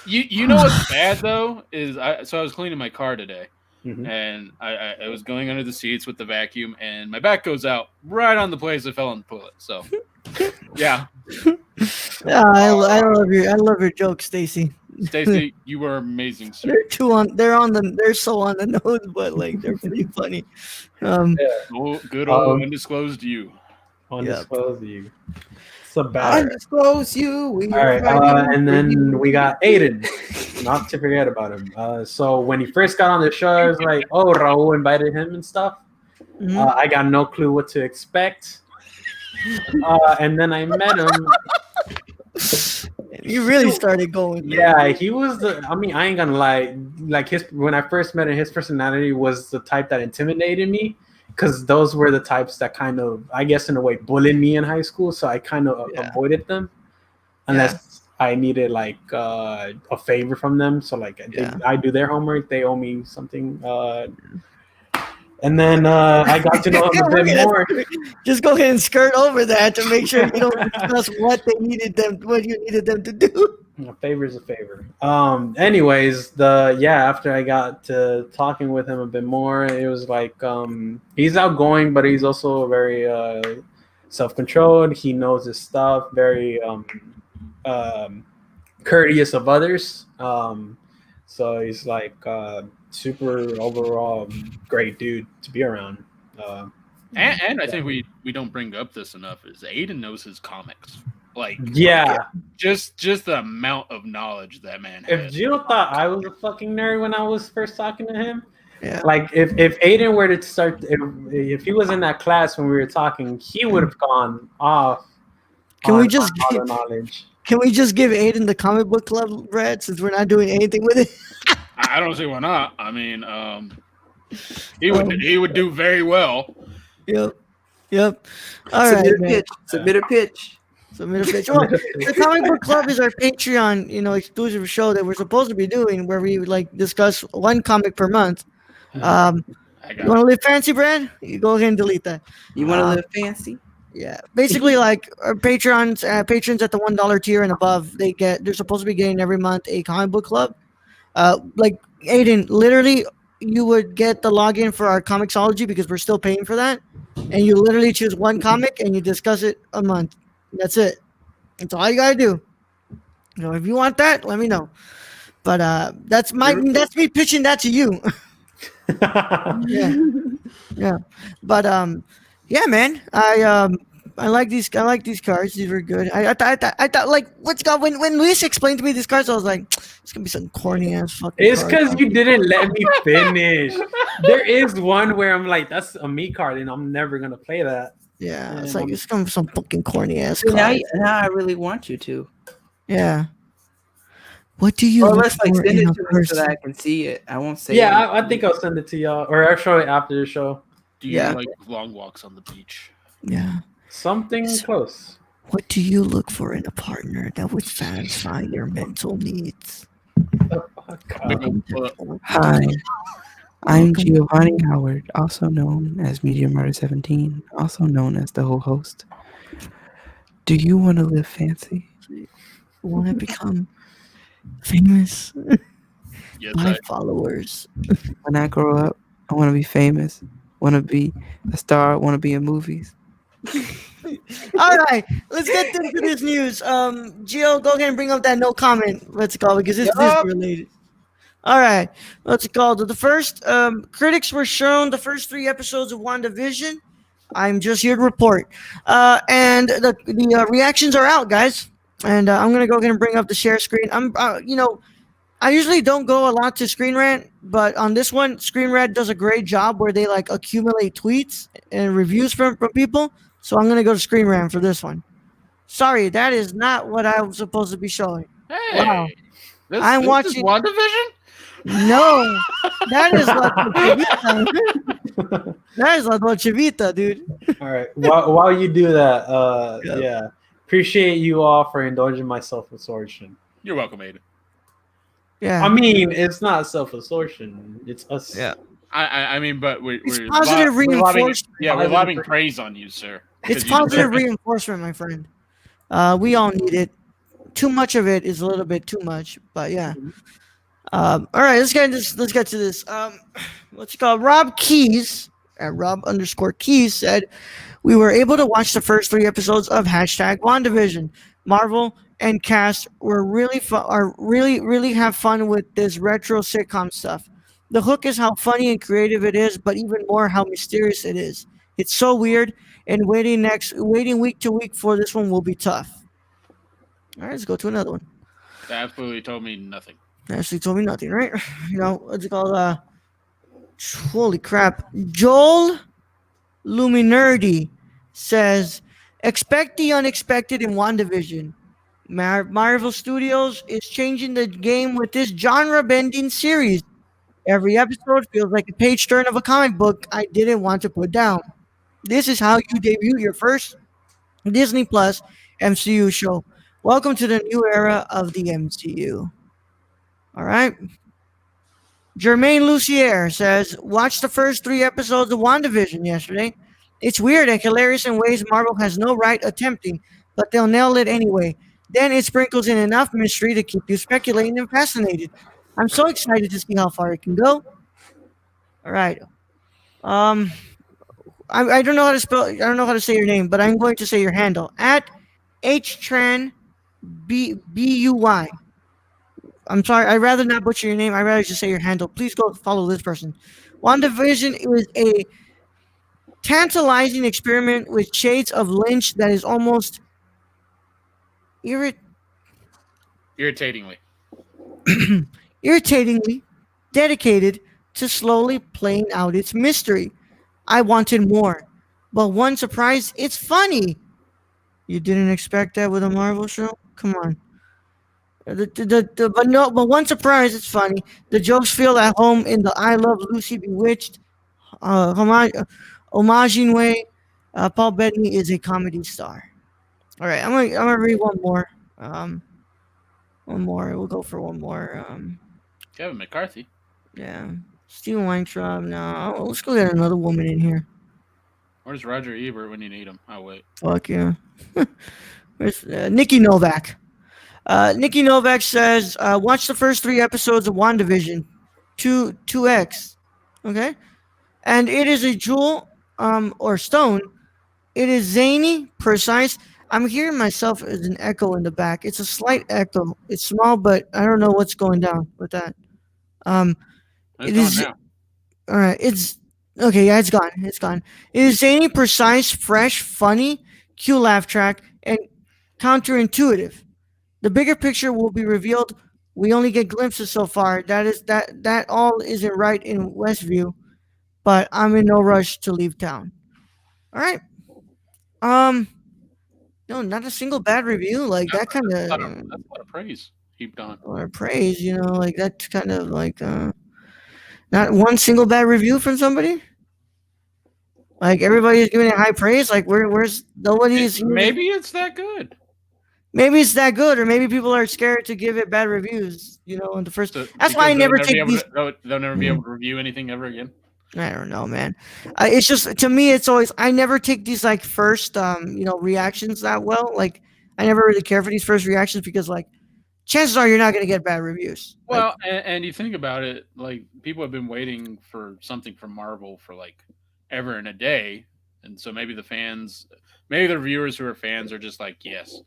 You know what's bad though is I was cleaning my car today, Mhm. and I was going under the seats with the vacuum, and my back goes out right on the place that fell in the toilet. So yeah. Yeah, I love your jokes, Stacy. Stacy, you were amazing, sir. They're so on the nose, but like they're pretty funny. Good old undisclosed you. Undisclosed you. It's a bad. Undisclosed you. All right, and then we got Ayden. Not to forget about him. So when he first got on the show, I was like, "Oh, Raul invited him and stuff." Mhm. I got no clue what to expect. And then I met him. You really started going. Yeah, he was I mean, I ain't gonna lie. Like when I first met him, his personality was the type that intimidated me, because those were the types that kind of, I guess, in a way, bullied me in high school. So I kind of avoided them, unless I needed like a favor from them. So like, I do their homework, they owe me something. And then I got to know him a bit more. Just go ahead and skirt over that to make sure you don't discuss what you needed them to do. A favor is a favor. Anyways, after I got to talking with him a bit more, it was like he's outgoing, but he's also very self-controlled. He knows his stuff. Very courteous of others. So he's like super overall great dude to be around. And I think we don't bring up this enough is Ayden knows his comics. Like just the amount of knowledge that man has. If Gio thought I was a fucking nerd when I was first talking to him, like if Ayden were to start, if he was in that class when we were talking, he would have gone off. Can we just all the knowledge? Can we just give Ayden the comic book club, Brad, since we're not doing anything with it? I don't see why not. I mean, he would do very well. Yep. All right. Submit a pitch. Well, the comic book club is our Patreon, exclusive show that we're supposed to be doing, where we like discuss one comic per month. You want to live fancy, Brad? You go ahead and delete that. You want to live fancy? Yeah, basically, like our patrons at the $1 tier and above, they're supposed to be getting every month a comic book club. Like Ayden, literally, you would get the login for our Comixology because we're still paying for that, and you literally choose one comic and you discuss it a month. That's it. That's all you gotta do. If you want that, let me know. But that's me pitching that to you. Yeah. But yeah, man. I like these cards. These were good. I thought like when Luis explained to me these cards, I was like, it's gonna be some corny ass fucking. It's because you didn't let me finish. There is one where I'm like, that's a me card, and I'm never gonna play that. Yeah, it's like it's gonna be some fucking corny ass. Now I really want you to. Yeah. What do you? Let's send it to me so that I can see it. I won't say. Yeah, I think I'll send it to y'all, or I'll show it after the show. Do you like long walks on the beach? Yeah. Something close. What do you look for in a partner that would satisfy your mental needs? Hi, I'm Giovanni Howard, also known as Media Murder 17, also known as the whole host. Do you want to live fancy? Want to become famous? Yes, by followers. When I grow up, I want to be famous. Want to be a star. Want to be in movies. All right, let's get into this news. Gio, go ahead and bring up that no comment. Let's go because it's this related. All right. What's it called? The first critics were shown the first 3 episodes of WandaVision. I'm just here to report. And the reactions are out, guys. And I'm gonna go ahead and bring up the share screen. I usually don't go a lot to Screen Rant, but on this one, Screen Rant does a great job where they like accumulate tweets and reviews from people. So I'm gonna go to Screen Rant for this one. Sorry, that is not what I was supposed to be showing. Wow, Hey, this I'm this is watching. WandaVision. No, that is La Dolce Vita. That is La Dolce Vita, dude. All right. While you do that, Yep. yeah, appreciate you all for indulging my self-absorption. You're welcome, Ayden. Yeah. I mean, it's not self-absorption. It's us. Yeah. I mean, but It's positive we're lobbing, reinforcement. yeah, we're Positive lobbing re- praise on you, sir. It's 'Cause you positive deserve it. reinforcement, my friend. We all need it. Too much of it is a little bit too much, but yeah. All right, let's get to this. What's it called? Rob Keys at Rob_Keys said we were able to watch the first 3 episodes of #WandaVision. Marvel and cast were really have fun with this retro sitcom stuff. The hook is how funny and creative it is, but even more how mysterious it is. It's so weird, and waiting week to week for this one will be tough. All right, let's go to another one. That absolutely told me nothing. Actually told me nothing, right? What's it called? Holy crap. Joel Luminardi says, expect the unexpected in WandaVision. Marvel Studios is changing the game with this genre-bending series. Every episode feels like a page turn of a comic book I didn't want to put down. This is how you debut your first Disney Plus MCU show. Welcome to the new era of the MCU. All right. Jermaine Lucier says, watch the first 3 episodes of WandaVision yesterday. It's weird and hilarious in ways Marvel has no right attempting, but they'll nail it anyway. Then it sprinkles in enough mystery to keep you speculating and fascinated. I'm so excited to see how far it can go. All right. Um, I don't know how to spell. I don't know how to say your name, but I'm going to say your handle at HTran BUY. I'm sorry. I'd rather not butcher your name. I'd rather just say your handle. Please go follow this person. WandaVision is a tantalizing experiment with shades of Lynch that is almost Irritatingly. irritatingly dedicated to slowly playing out its mystery. I wanted more, but one surprise, it's funny. You didn't expect that with a Marvel show? Come on. But one surprise, it's funny. The jokes feel at home in the I Love Lucy Bewitched homaging way. Paul Bettany is a comedy star. All right, I'm gonna read one more. One more. We'll go for one more. Kevin McCarthy. Yeah, Steven Weintraub. No, let's go get another woman in here. Where's Roger Ebert when you need him? Oh wait. Fuck yeah. Where's Nikki Novak? Nikki Novak says, watch the first 3 episodes of WandaVision, 2x, okay? And it is a jewel, or stone. It is zany, precise. I'm hearing myself as an echo in the back. It's a slight echo. It's small, but I don't know what's going down with that. Um, It's it gone is now. all right. It's okay. Yeah, it's gone. It's gone. It is zany, precise, fresh, funny, cue laugh track, and counterintuitive. The bigger picture will be revealed. We only get glimpses so far. That all isn't right in Westview, but I'm in no rush to leave town. All right. Um, no, not a single bad review. Like that kind That's of a lot of praise heaped on. or praise. Like that's kind of like not one single bad review from somebody. Like everybody's giving it high praise. Like where's nobody's Maybe it's that good. maybe it's that good, or maybe people are scared to give it bad reviews. In the first. So, That's why I because never take these. they'll never be able to review anything ever again. I don't know, man. It's just to me, it's always I never take these like first reactions that well. Like I never really care for these first reactions because like chances are you're not gonna get bad reviews. Like, Well, and you think about it, like people have been waiting for something from Marvel for like ever and a day, and so maybe the viewers who are fans are just like, yes,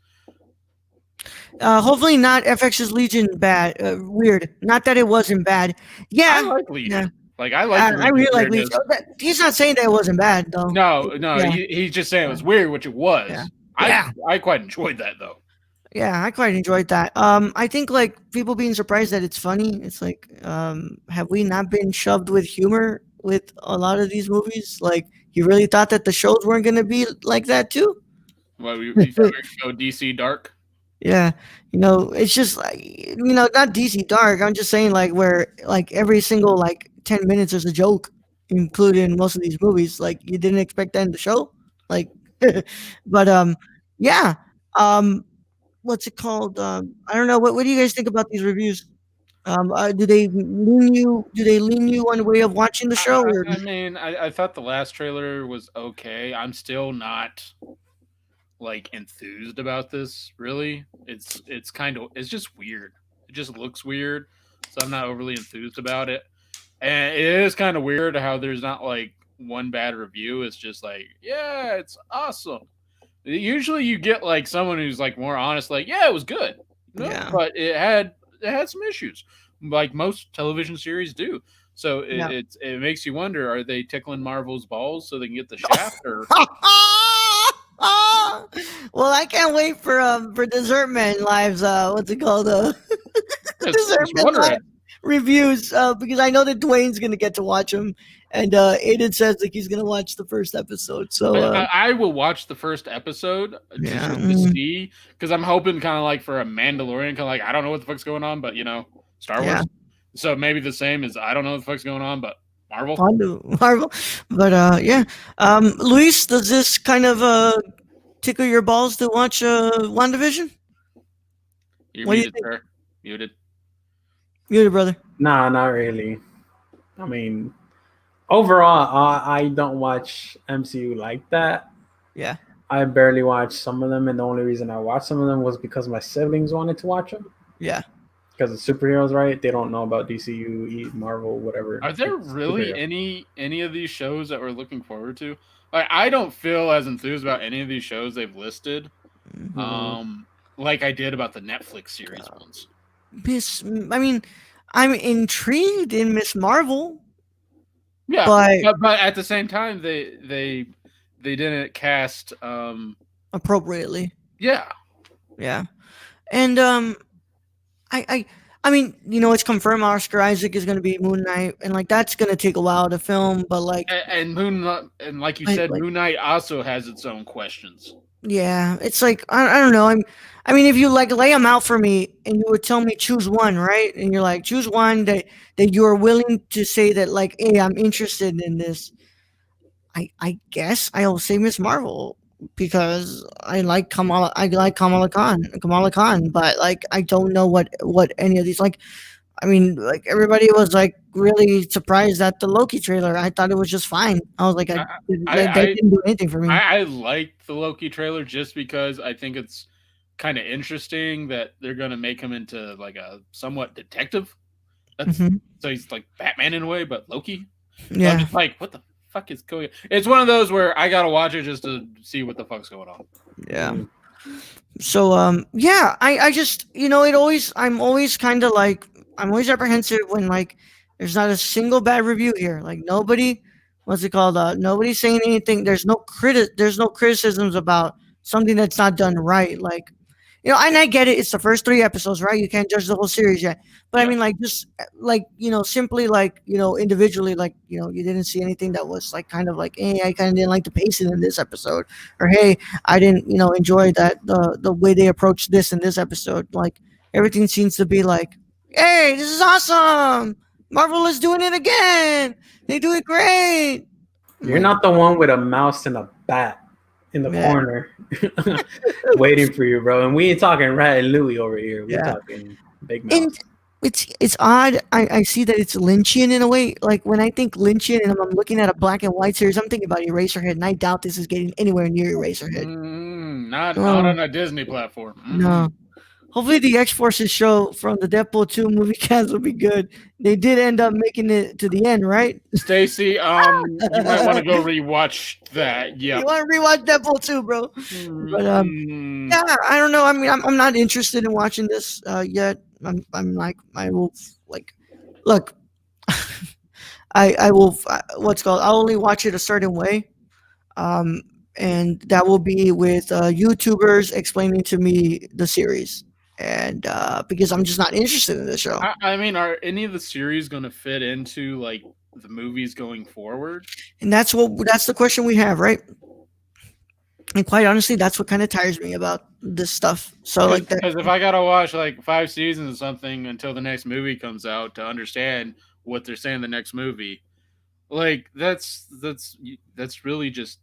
Hopefully not FX's Legion bad. Weird. Not that it wasn't bad. I Yeah. like Yeah. Legion. Like I like I Legion really like Legion. weirdness. He's not saying that it wasn't bad though. No, Yeah. he's just saying it was weird, which it Yeah. was. Yeah. I quite enjoyed that though. Yeah, I quite enjoyed that. I think like people being surprised that it's funny. It's like, have we not been shoved with humor with a lot of these movies? Like, you really thought that the shows weren't gonna be like that too? Well, we thought we go DC Dark. Yeah, it's just like not DC Dark. I'm just saying like where like every single like 10 minutes is a joke, included in most of these movies. Like you didn't expect that in the show, like, but yeah, um, what's it called? I don't know. What do you guys think about these reviews? Do they lean you one way of watching the show, or I mean, I thought the last trailer was okay. I'm still not like enthused about this. Really, it's just weird. It just looks weird, so I'm not overly enthused about it. And it is kind of weird how there's not like one bad review. It's just like, yeah, it's awesome. Usually you get like someone who's like more honest, like, yeah, it was good. No, yeah, but it had some issues, like most television series do. So yeah. it makes you wonder: are they tickling Marvel's balls so they can get the shaft, or Well, I can't wait for Dessert Man Lives. What's it called? Dessert it's Man wondering? Live reviews. Because I know that Dwayne's gonna get to watch them, and Aiden says like he's gonna watch the first episode. So I will watch the first episode yeah, just to see, because I'm hoping kind of like for a Mandalorian, kind of like I don't know what the fuck's going on, but Star yeah, Wars. So maybe the same as I don't know what the fuck's going on, but Marvel. Marvel. But yeah, Luis, does this kind of tickle your balls to watch WandaVision? You're What do you muted, think? sir. Muted. Muted, brother. Nah, not really. I mean, overall, I don't watch MCU like that. Yeah. I barely watch some of them, and the only reason I watched some of them was because my siblings wanted to watch them. Yeah. Because it's superheroes, right? They don't know about DCU, Marvel, whatever. Are there It's really superhero. any of these shows that we're looking forward to? Like, I don't feel as enthused about any of these shows they've listed, like I did about the Netflix series ones. I mean, I'm intrigued in Miss Marvel. Yeah, but at the same time, they didn't cast. Appropriately. Yeah, And I mean, it's confirmed Oscar Isaac is going to be Moon Knight, and like that's going to take a while to film, but like, and like you said, like, Moon Knight also has its own questions. yeah, it's like I don't know. I mean, if you like lay them out for me, and you would tell me choose one, right? And you're like, choose one that you are willing to say that like, hey, I'm interested in this. I guess I'll say Miss Marvel because I like Kamala Khan, but like I don't know what any of these like. I mean, like everybody was like really surprised at the Loki trailer. I thought it was just fine. I was like, that didn't do anything for me. I like the Loki trailer just because I think it's kind of interesting that they're going to make him into like a somewhat detective. So he's like Batman in a way, but Loki. Yeah. So I'm just like, what the fuck is going on? It's one of those where I gotta watch it just to see what the fuck's going on. Yeah. So yeah, I just I'm always kind of like I'm always apprehensive when like there's not a single bad review here. Like nobody, what's it called? Nobody's saying anything. There's no criticisms about something that's not done right. Like and I get it. It's the first 3 episodes, right? You can't judge the whole series yet. But I mean, like, just like simply like individually, like you didn't see anything that was like kind of like, hey, I kind of didn't like the pacing in this episode, or hey, I didn't enjoy that the way they approached this in this episode. Like everything seems to be like, hey, this is awesome. Marvel is doing it again. They do it great. You're not the one with a mouse and a bat in the corner waiting for you, bro. And we ain't talking Rat and Louie over here. We're talking big mouse. And it's odd. I see that it's Lynchian in a way. Like when I think Lynchian and I'm looking at a black and white series, I'm thinking about Eraserhead, and I doubt this is getting anywhere near Eraserhead. Not on a Disney platform. No. Hopefully, the X Forces show from the Deadpool 2 movie cast will be good. They did end up making it to the end, right? Stacy, you might want to go rewatch that. You Yep. want to rewatch Deadpool 2, bro? But Mm, yeah, I don't know. I mean, I'm not interested in watching this yet. I'm like, I will like, look, I will. What's called? I'll only watch it a certain way. Um, and that will be with YouTubers explaining to me the series, and because I'm just not interested in the show. I mean, are any of the series going to fit into like the movies going forward? And that's the question we have, right? And quite honestly, that's what kind of tires me about this stuff. So like that, Because if I gotta watch like 5 seasons of something until the next movie comes out to understand what they're saying in the next movie, like that's really just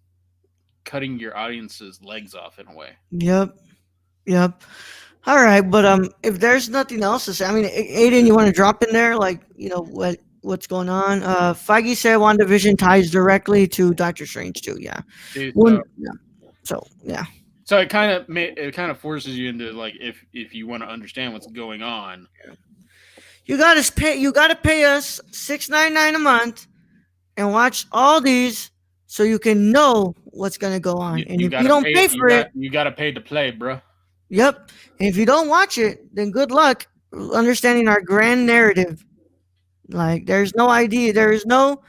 cutting your audience's legs off in a way. yep, yep. All right, but if there's nothing else to say, I mean, Aiden, you want to drop in there, like what's going on? Feige said WandaVision ties directly to Doctor Strange too. Yeah, See, one. Yeah. So yeah, so it kind of forces you into like if you want to understand what's going on, you gotta pay. You gotta pay us $6.99 a month and watch all these so you can know what's gonna go on. And you if you gotta don't pay pay for it, you gotta pay to play, bruh. yep. And if you don't watch it, then good luck understanding our grand narrative. Like, there's no idea. There is no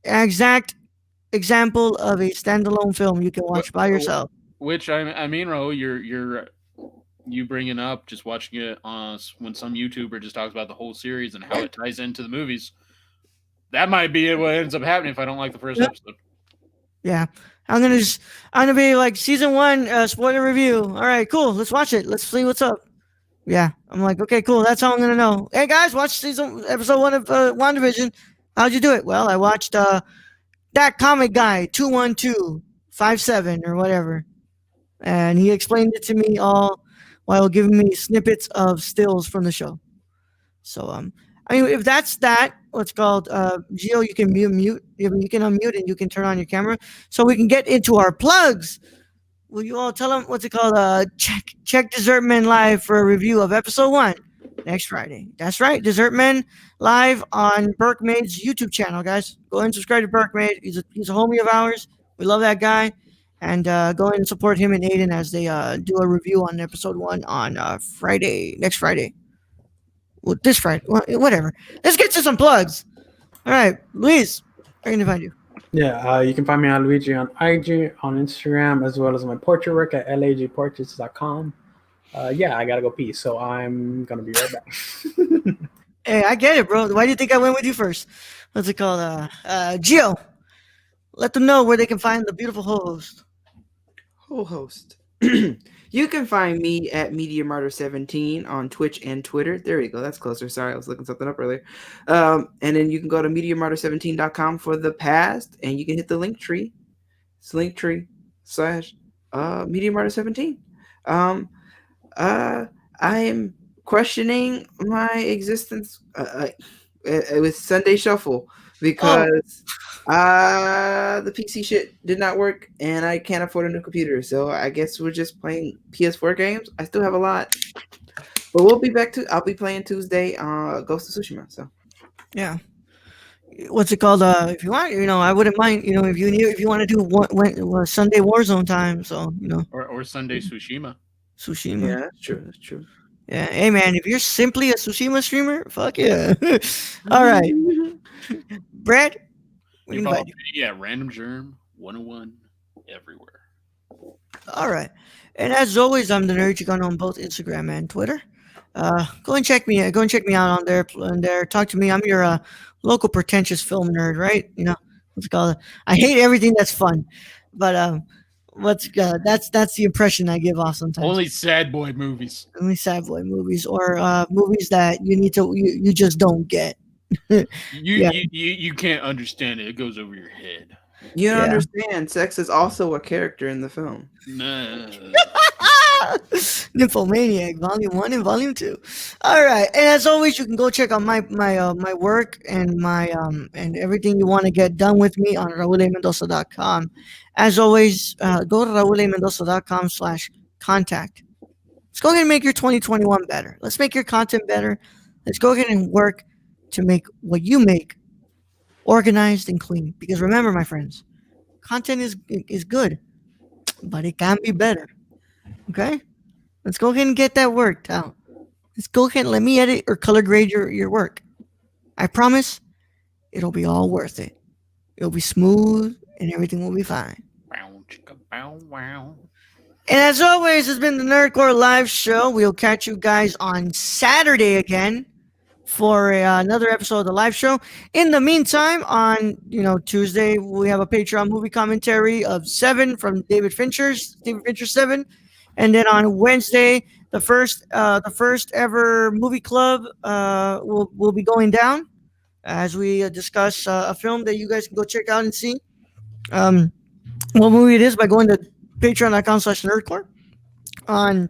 exact example of a standalone film you can watch by yourself. Which I mean, Ro, you're you bringing up just watching it when some YouTuber just talks about the whole series and how it ties into the movies. That might be what ends up happening if I don't like the first episode. Yeah. I'm gonna be like season 1 spoiler review. All right, cool. Let's watch it. Let's see what's up. Yeah. I'm like, okay, cool. That's how I'm gonna know. Hey guys, watch episode 1 of WandaVision. How'd you do it? Well, I watched that comic guy 21257 or whatever, and he explained it to me all while giving me snippets of stills from the show. So I mean, if that's that, what's called Geo, you can mute. You can unmute and you can turn on your camera, so we can get into our plugs. Will you all tell them what's it called? Check Dessert Men live for a review of episode 1 next Friday. That's right, Dessert Men live on Burkmaid's YouTube channel, guys. Go and subscribe to Burkmaid. He's a homie of ours. We love that guy, and go ahead and support him and Aiden as they do a review on episode 1 on Friday, next Friday. Well, this Friday, whatever. Let's get to some plugs. All right, Luis, where can I find you? Yeah, you can find me on Luigi on IG, on Instagram, as well as my portrait work at lagportraits.com. Yeah, I gotta go pee, so I'm gonna be right back. Hey, I get it, bro. Why do you think I went with you first? What's it called? Gio, let them know where they can find the beautiful host. Co-host. You can find me at Media Martyr 17 on Twitch and Twitter. There you go. That's closer. Sorry, I was looking something up earlier. And then you can go to MediaMartyr17.com for the past, and you can hit the link tree. It's linktree / Media Martyr 17. I am questioning my existence with Sunday Shuffle because the PC shit did not work and I can't afford a new computer. So I guess we're just playing PS4 games. I still have a lot, but we'll be back to. I'll be playing Tuesday. Ghost of Tsushima. So Yeah. What's it called? If you want, I wouldn't mind. If you want to do Sunday Warzone time, so Or Sunday Tsushima. Tsushima. yeah, that's true. That's true. Yeah. Hey man, if you're simply a Tsushima streamer, fuck yeah. All right, Brad. We You invite follow you. me at Random Germ 101 everywhere. All right. And as always, I'm the Nerd Chicano on both Instagram and Twitter. Go and check me. Go and check me out on there. And there, talk to me. I'm your local pretentious film nerd, right? What's it called? I hate everything that's fun, but that's the impression I give off sometimes. Only sad boy movies. Only sad boy movies or movies that you just don't get. You can't understand it. It goes over your head. You don't Yeah. understand. Sex is also a character in the film. Nah. Nymphomaniac, Volume 1 and Volume 2. All right, and as always, you can go check out my work and my and everything you want to get done with me on RaulMendoza.com. As always, go to RaulMendoza.com/contact. Let's go ahead and make your 2021 better. Let's make your content better. Let's go ahead and work to make what you make organized and clean. Because remember, my friends, content is good, but it can be better. Okay? Let's go ahead and get that worked out. Let's go ahead and let me edit or color grade your work. I promise it'll be all worth it. It'll be smooth and everything will be fine. Bow, chicka, bow, wow. And as always, it's been the Nerdcore Live Show. We'll catch you guys on Saturday again for another episode of the live show. In the meantime, on Tuesday, we have a Patreon movie commentary of 7 from David Fincher 7, and then on Wednesday, the first ever movie club will be going down as we discuss a film that you guys can go check out and see. What movie it is by going to patreon.com/nerdcore. On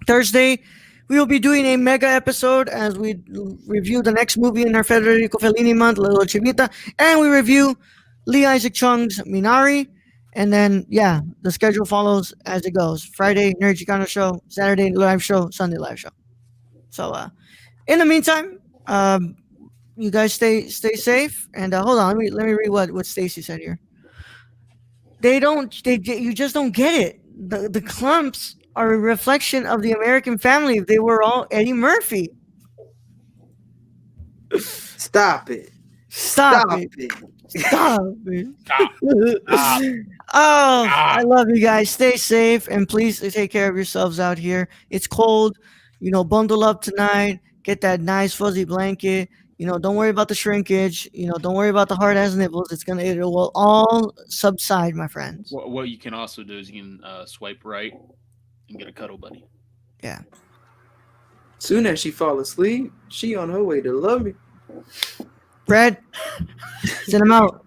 Thursday, we will be doing a mega episode as we review the next movie in our Federico Fellini month, La Dolce Vita, and we review Lee Isaac Chung's Minari. And then, the schedule follows as it goes. Friday, Nerd Chicano show. Saturday, live show. Sunday, live show. So, in the meantime, you guys stay safe. And hold on, let me read what Stacy said here. You just don't get it. The clumps are a reflection of the American family. If they were all Eddie Murphy. Stop it. Stop it. Stop it. Oh, I love you guys. Stay safe and please take care of yourselves out here. It's cold. Bundle up tonight. Get that nice fuzzy blanket. Don't worry about the shrinkage. Don't worry about the hard ass nipples. It will all subside, my friends. What you can also do is you can swipe right and get a cuddle buddy. Yeah. Soon as she fall asleep, she on her way to love me. Brad, send him out.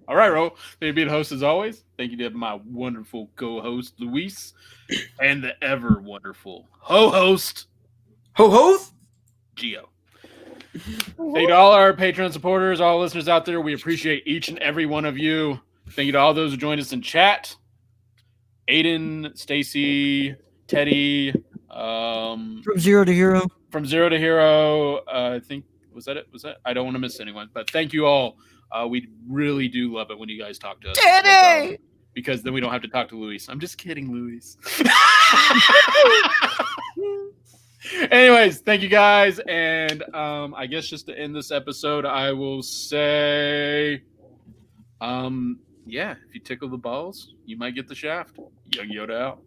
All right, Ro. Thank you for being host as always. Thank you to my wonderful co-host Luis and the ever wonderful ho-host Gio. Thank you to all our Patreon supporters, all listeners out there. We appreciate each and every one of you. Thank you to all those who joined us in chat. Ayden, Stacy, Teddy. From Zero to Hero. From Zero to Hero. I think, was that it? I don't want to miss anyone. But thank you all. We really do love it when you guys talk to us. Teddy! Because then we don't have to talk to Luis. I'm just kidding, Luis. Anyways, thank you guys. And I guess just to end this episode, I will say, if you tickle the balls, you might get the shaft. Young Yoda out.